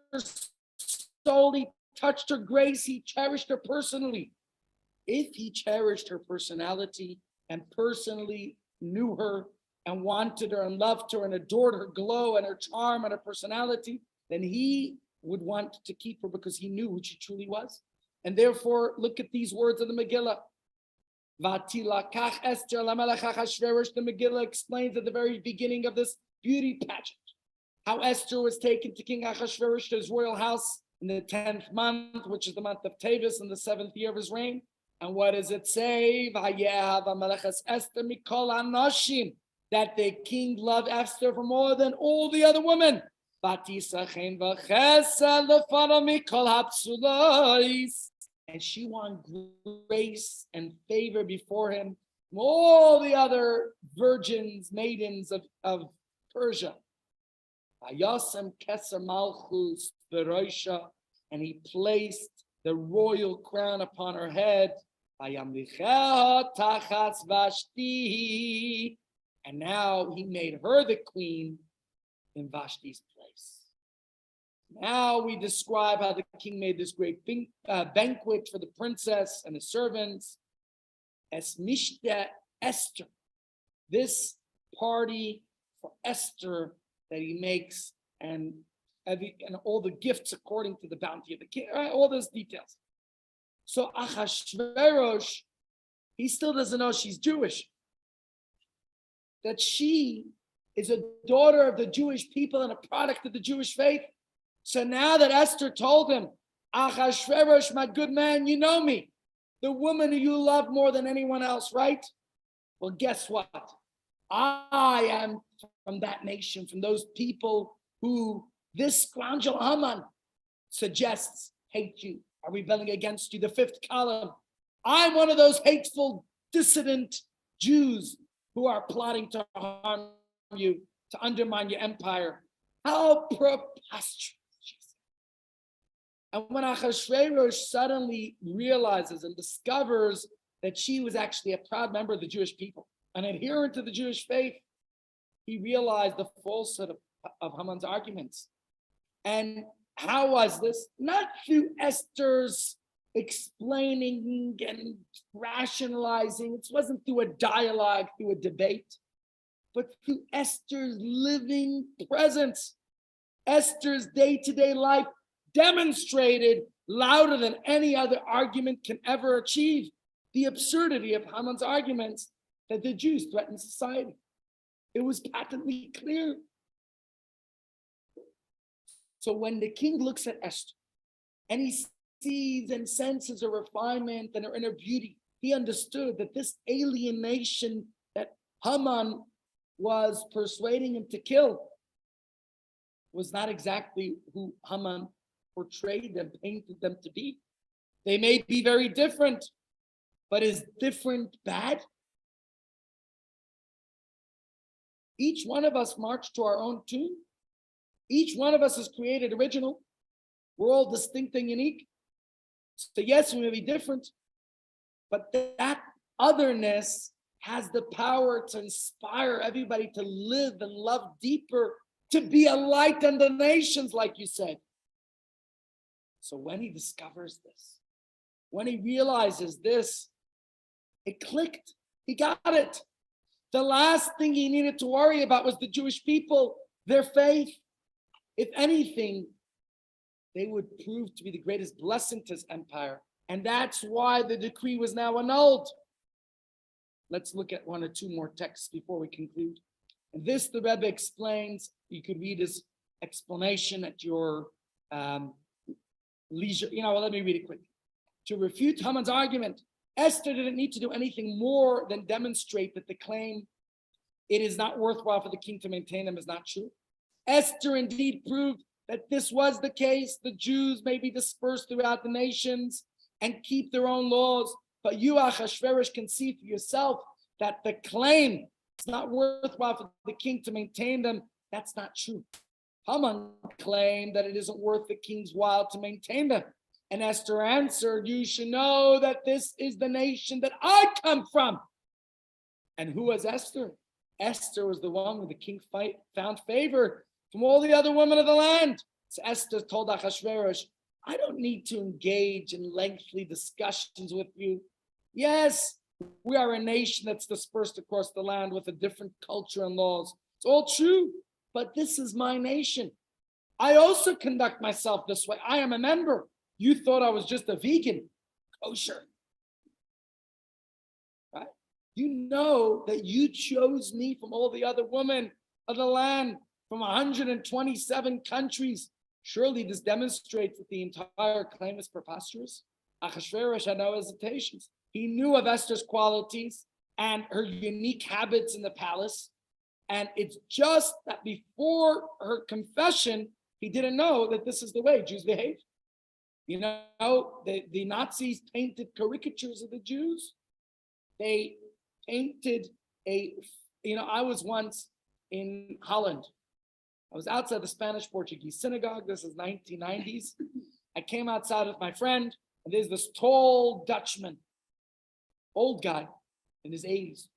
soul. He touched her grace. He cherished her personally. If he cherished her personality and personally knew her and wanted her and loved her and adored her glow and her charm and her personality, then he would want to keep her because he knew who she truly was. And therefore, look at these words of the Megillah. Vatilakach Esther lamelech Achashverosh. The Megillah explains at the very beginning of this beauty pageant how Esther was taken to King Achashverosh to his royal house in the 10th month, which is the month of Tevis, in the 7th year of his reign. And what does it say? That the king loved Esther for more than all the other women. And she won grace and favor before him from all the other virgins, maidens of Persia. And he placed the royal crown upon her head. And now he made her the queen in Vashti's place. Now we describe how the king made this great banquet for the princess and the servants. As Mishta Esther, this party for Esther that he makes, and all the gifts according to the bounty of the king, right? All those details. So Achashverosh, he still doesn't know she's Jewish. That she is a daughter of the Jewish people and a product of the Jewish faith. So now that Esther told him, Achashverosh, my good man, you know me, the woman who you love more than anyone else, right? Well, guess what? I am from that nation, from those people who this scoundrel Haman suggests hate you, are rebelling against you, the fifth column. I'm one of those hateful, dissident Jews who are plotting to harm you, to undermine your empire. How preposterous. And when Achashverosh suddenly realizes and discovers that she was actually a proud member of the Jewish people, an adherent to the Jewish faith, he realized the falsehood of Haman's arguments. And how was this? Not through Esther's explaining and rationalizing. It wasn't through a dialogue, through a debate, but through Esther's living presence. Esther's day-to-day life demonstrated louder than any other argument can ever achieve the absurdity of Haman's arguments that the Jews threaten society. It was patently clear. So when the king looks at Esther and he sees and senses her refinement and her inner beauty, he understood that this alienation that Haman was persuading him to kill was not exactly who Haman portrayed them, painted them to be. They may be very different, but is different bad? Each one of us marched to our own tune. Each one of us is created original. We're all distinct and unique. So yes, we may be different, but that otherness has the power to inspire everybody to live and love deeper, to be a light on the nations, like you said. So when he discovers this, when he realizes this, it clicked. He got it. The last thing he needed to worry about was the Jewish people, their faith. If anything, they would prove to be the greatest blessing to his empire. And that's why the decree was now annulled. Let's look at one or two more texts before we conclude. And this, the Rebbe explains. You could read his explanation at your leisure. Let me read it quickly. To refute Haman's argument, Esther didn't need to do anything more than demonstrate that the claim it is not worthwhile for the king to maintain them is not true. Esther indeed proved that this was the case. The Jews may be dispersed throughout the nations and keep their own laws, but you, Achashverosh, can see for yourself that the claim it's not worthwhile for the king to maintain them, that's not true. Haman claimed that it isn't worth the king's while to maintain them. And Esther answered, you should know that this is the nation that I come from. And who was Esther? Esther was the one where the king found favor from all the other women of the land. So Esther told Achashverosh, I don't need to engage in lengthy discussions with you. Yes, we are a nation that's dispersed across the land with a different culture and laws. It's all true, but this is my nation. I also conduct myself this way. I am a member. You thought I was just a vegan. Kosher. Right? You know that you chose me from all the other women of the land, from 127 countries. Surely this demonstrates that the entire claim is preposterous. Achashverosh had no hesitations. He knew of Esther's qualities and her unique habits in the palace. And it's just that before her confession, he didn't know that this is the way Jews behave. The Nazis painted caricatures of the Jews. They painted I was once in Holland. I was outside the Spanish-Portuguese synagogue. This is 1990s. I came outside with my friend, and there's this tall Dutchman, old guy in his 80s.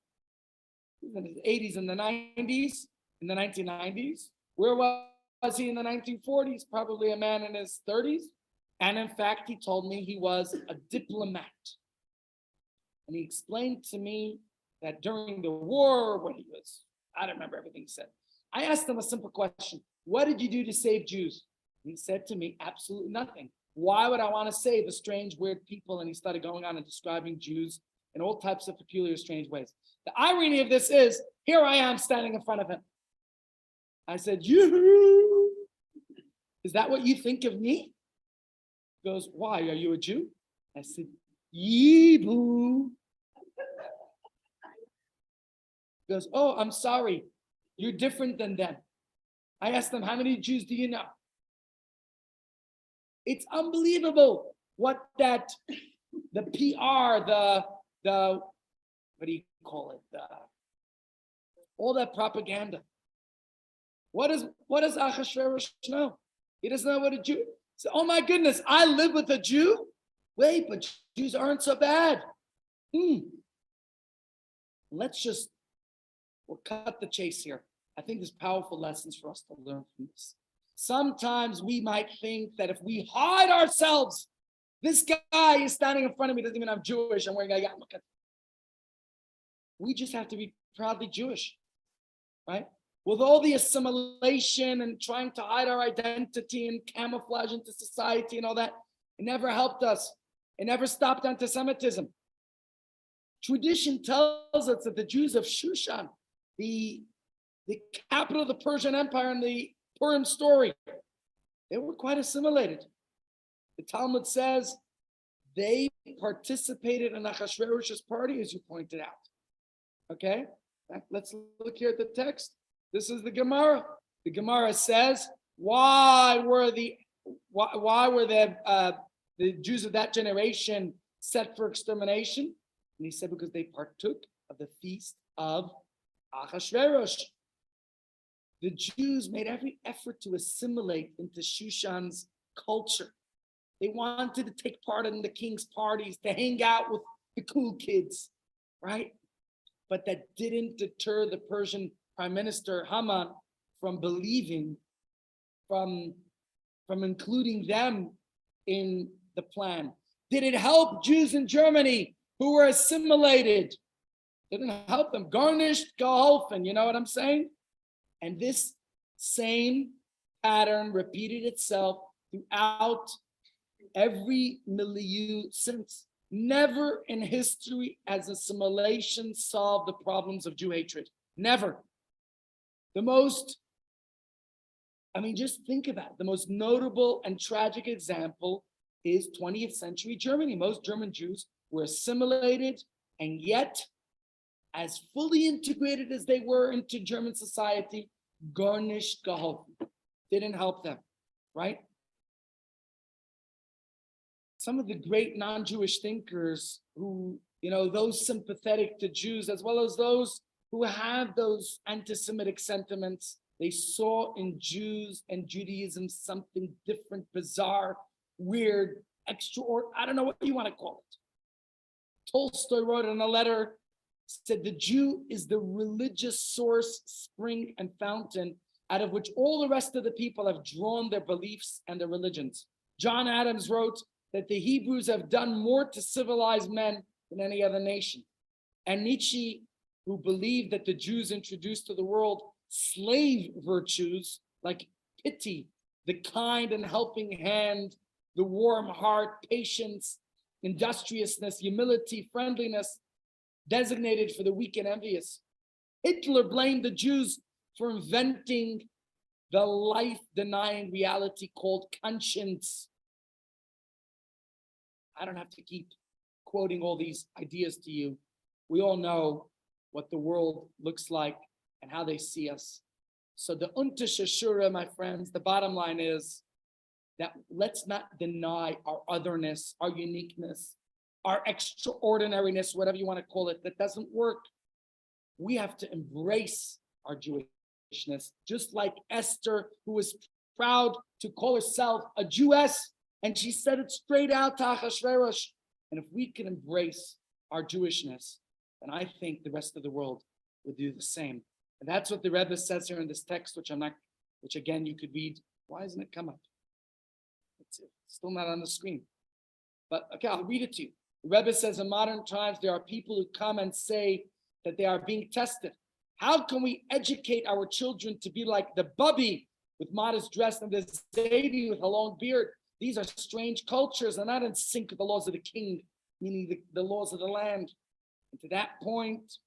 He was in his 80s in the 90s, in the 1990s. Where was he in the 1940s? Probably a man in his 30s. And in fact, he told me he was a diplomat. And he explained to me that during the war, when I don't remember everything he said. I asked him a simple question. What did you do to save Jews? He said to me, absolutely nothing. Why would I want to save a strange, weird people? And he started going on and describing Jews in all types of peculiar, strange ways. The irony of this is, here I am standing in front of him. I said, you, is that what you think of me? He goes, why, are you a Jew? I said, Yee-boo. He goes, oh, I'm sorry. You're different than them. I asked him, how many Jews do you know? It's unbelievable what the PR, what do you call it? all that propaganda. What does Achashverosh know? He doesn't know what a Jew. So, oh my goodness, I live with a Jew. Wait, but Jews aren't so bad. We'll cut the chase here. I think there's powerful lessons for us to learn from this. Sometimes we might think that if we hide ourselves, this guy is standing in front of me, doesn't even have Jewish, I'm wearing a yarmulke. We just have to be proudly Jewish, right? With all the assimilation and trying to hide our identity and camouflage into society and all that, it never helped us. It never stopped anti-Semitism. Tradition tells us that the Jews of Shushan, the capital of the Persian Empire in the Purim story, they were quite assimilated. The Talmud says they participated in Achashverosh's party, as you pointed out. Okay, let's look here at the text. This is the Gemara. The Gemara says, why were the Jews of that generation set for extermination? And he said, because they partook of the feast of Achashverosh. The Jews made every effort to assimilate into Shushan's culture. They wanted to take part in the king's parties, to hang out with the cool kids, right? But that didn't deter the Persian Prime Minister Haman from believing, from including them in the plan. Did it help Jews in Germany who were assimilated? Didn't help them. Garnished, geholfen, you know what I'm saying? And this same pattern repeated itself throughout every milieu since. Never in history has assimilation solved the problems of Jew hatred. Never. Just think about it. The most notable and tragic example is 20th century Germany. Most German Jews were assimilated, and yet, as fully integrated as they were into German society, garnished geholfen. Didn't help them, right? Some of the great non-Jewish thinkers who, those sympathetic to Jews, as well as those who have those anti-Semitic sentiments, they saw in Jews and Judaism something different, bizarre, weird, extraordinary. I don't know what you want to call it. Tolstoy wrote in a letter, said the Jew is the religious source, spring, and fountain out of which all the rest of the people have drawn their beliefs and their religions. John Adams wrote that the Hebrews have done more to civilize men than any other nation. And Nietzsche, who believed that the Jews introduced to the world slave virtues like pity, the kind and helping hand, the warm heart, patience, industriousness, humility, friendliness, designated for the weak and envious. Hitler blamed the Jews for inventing the life-denying reality called conscience. I don't have to keep quoting all these ideas to you. We all know what the world looks like and how they see us. So the Untershashura, my friends, the bottom line is that let's not deny our otherness, our uniqueness, our extraordinariness, whatever you want to call it. That doesn't work. We have to embrace our Jewishness, just like Esther, who was proud to call herself a Jewess, and she said it straight out to Achashverosh. And if we can embrace our Jewishness, then I think the rest of the world will do the same. And that's what the Rebbe says here in this text, which again you could read. Why doesn't it come up? It's still not on the screen. But okay, I'll read it to you. The Rebbe says in modern times, there are people who come and say that they are being tested. How can we educate our children to be like the Bubby with modest dress and the Zaidi with a long beard? These are strange cultures and not in sync with the laws of the king, meaning the laws of the land. And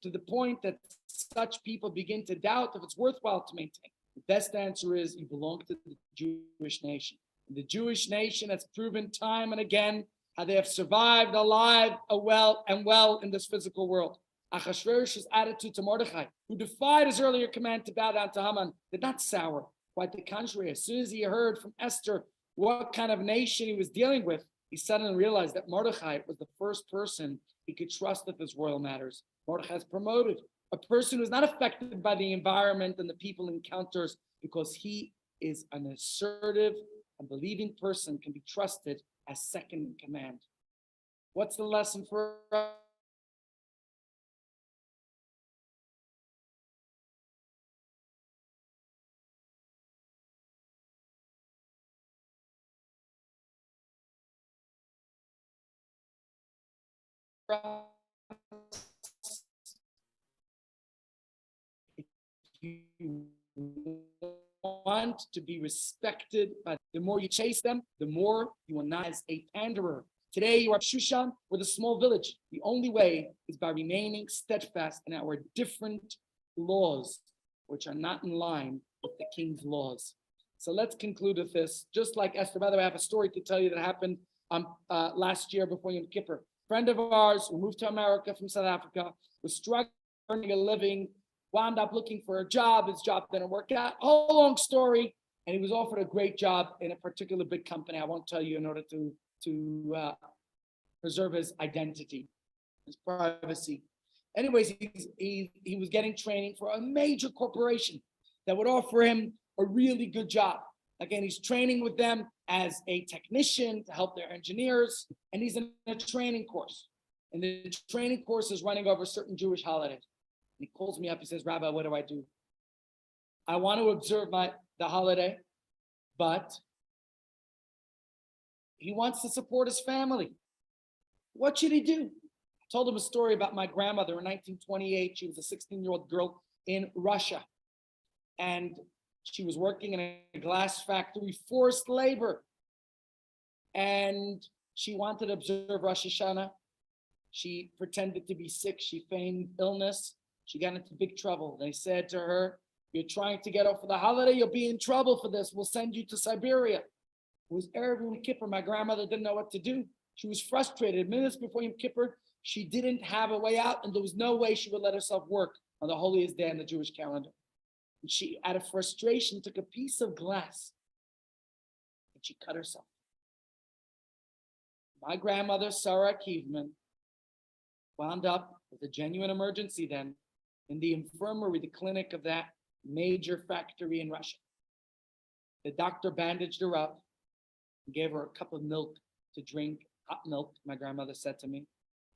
to the point that such people begin to doubt if it's worthwhile to maintain. The best answer is you belong to the Jewish nation. And the Jewish nation has proven time and again how they have survived alive, well in this physical world. Achashverosh's attitude to Mordechai, who defied his earlier command to bow down to Haman, did not sour. Quite the contrary. As soon as he heard from Esther what kind of nation he was dealing with, he suddenly realized that Mordechai was the first person he could trust with his royal matters. Mordechai is promoted. a person who's not affected by the environment and the people he encounters, because he is an assertive and believing person, can be trusted as second in command. What's the lesson for us? You want to be respected, but the more you chase them, the more you will not as a panderer. Today you are Shushan with a small village. The only way is by remaining steadfast in our different laws, which are not in line with the king's laws. So let's conclude with this. Just like Esther, by the way, I have a story to tell you that happened last year before Yom Kippur. A friend of ours who moved to America from South Africa was struggling earning a living, wound up looking for a job. His job didn't work out. Whole long story. And he was offered a great job in a particular big company. I won't tell you in order to preserve his identity, his privacy. Anyways, he was getting training for a major corporation that would offer him a really good job. Again, he's training with them as a technician to help their engineers, and he's in a training course. And the training course is running over certain Jewish holidays. And he calls me up, he says, Rabbi, what do I do? I want to observe the holiday, but he wants to support his family. What should he do? I told him a story about my grandmother in 1928. She was a 16-year-old girl in Russia. And she was working in a glass factory, forced labor. And she wanted to observe Rosh Hashanah. She pretended to be sick. She feigned illness. She got into big trouble. They said to her, you're trying to get off for the holiday. You'll be in trouble for this. We'll send you to Siberia. It was Erev Yom Kippur. My grandmother didn't know what to do. She was frustrated. Minutes before Yom Kippur, she didn't have a way out, and there was no way she would let herself work on the holiest day in the Jewish calendar. And she, out of frustration, took a piece of glass and she cut herself. My grandmother, Sarah Kievman, wound up with a genuine emergency then in the infirmary, the clinic of that major factory in Russia. The doctor bandaged her up and gave her a cup of milk to drink, hot milk, my grandmother said to me.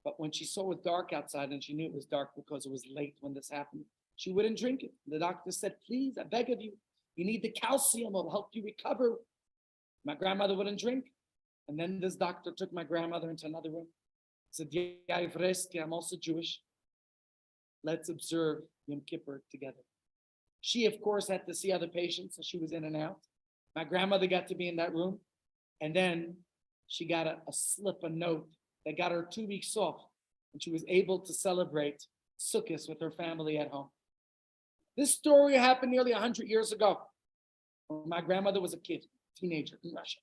But when she saw it was dark outside, and she knew it was dark because it was late when this happened, she wouldn't drink it. The doctor said, please, I beg of you, you need the calcium, it'll help you recover. My grandmother wouldn't drink. And then this doctor took my grandmother into another room. Said, I'm also Jewish. Let's observe Yom Kippur together. She, of course, had to see other patients, so she was in and out. My grandmother got to be in that room. And then she got a slip, a note that got her 2 weeks off. And she was able to celebrate Sukkot with her family at home. This story happened nearly 100 years ago, when my grandmother was a kid, teenager in Russia.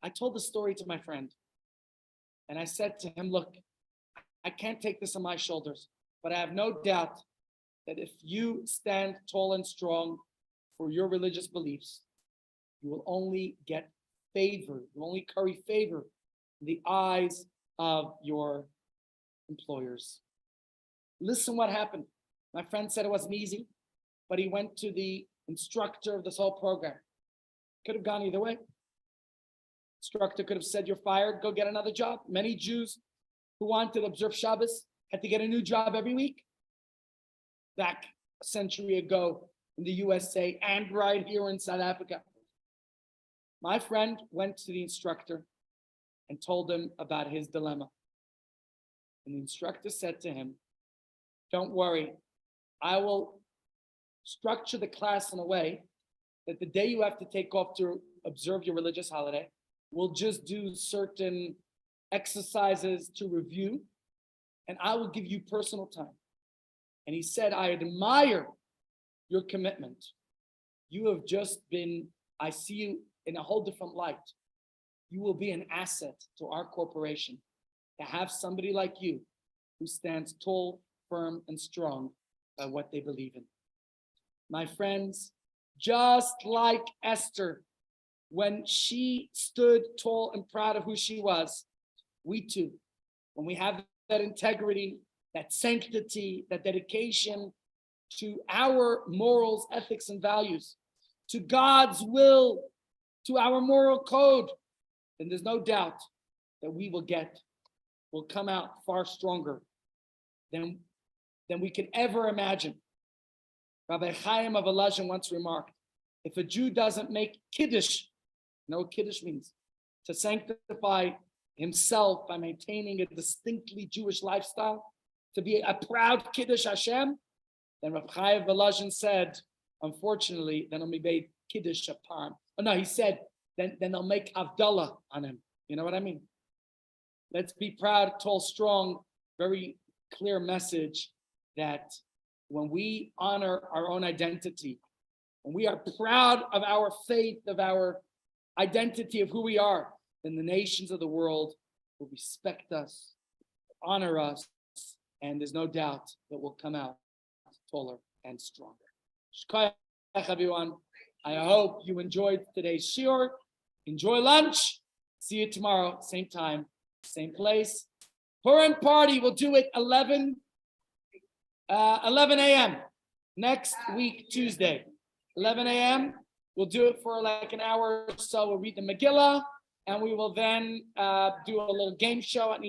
I told the story to my friend, and I said to him, look, I can't take this on my shoulders, but I have no doubt that if you stand tall and strong for your religious beliefs, you will only get favor, you will only curry favor in the eyes of your employers. Listen what happened. My friend said it wasn't easy, but he went to the instructor of this whole program. Could have gone either way. Instructor could have said, you're fired, go get another job. Many Jews who wanted to observe Shabbos had to get a new job every week. Back a century ago in the USA and right here in South Africa. My friend went to the instructor and told him about his dilemma. And the instructor said to him, don't worry, I will structure the class in a way that the day you have to take off to observe your religious holiday, we'll just do certain exercises to review, and I will give you personal time. And he said, I admire your commitment. You have just been, I see you in a whole different light. You will be an asset to our corporation to have somebody like you who stands tall, firm, and strong by what they believe in. My friends, just like Esther, when she stood tall and proud of who she was, we too, when we have that integrity, that sanctity, that dedication to our morals, ethics, and values, to God's will, to our moral code, then there's no doubt that will come out far stronger than we could ever imagine. Rabbi Chaim of Volozhin once remarked, if a Jew doesn't make Kiddush, you know what Kiddush means? To sanctify himself by maintaining a distinctly Jewish lifestyle, to be a proud Kiddush Hashem, then Rabbi Chaim of Volozhin said, unfortunately, then he'll be made Kiddush upon. Oh no, he said, then they'll make Havdalah on him. You know what I mean? Let's be proud, tall, strong, very clear message that when we honor our own identity, when we are proud of our faith, of our identity, of who we are, then the nations of the world will respect us, honor us, and there's no doubt that we'll come out taller and stronger. Shkoyach, everyone. I hope you enjoyed today's shiur. Enjoy lunch. See you tomorrow, same time, same place. Purim party, we'll do it 11 a.m. next week, Tuesday. 11 a.m. We'll do it for like an hour or so. We'll read the Megillah, and we will then do a little game show at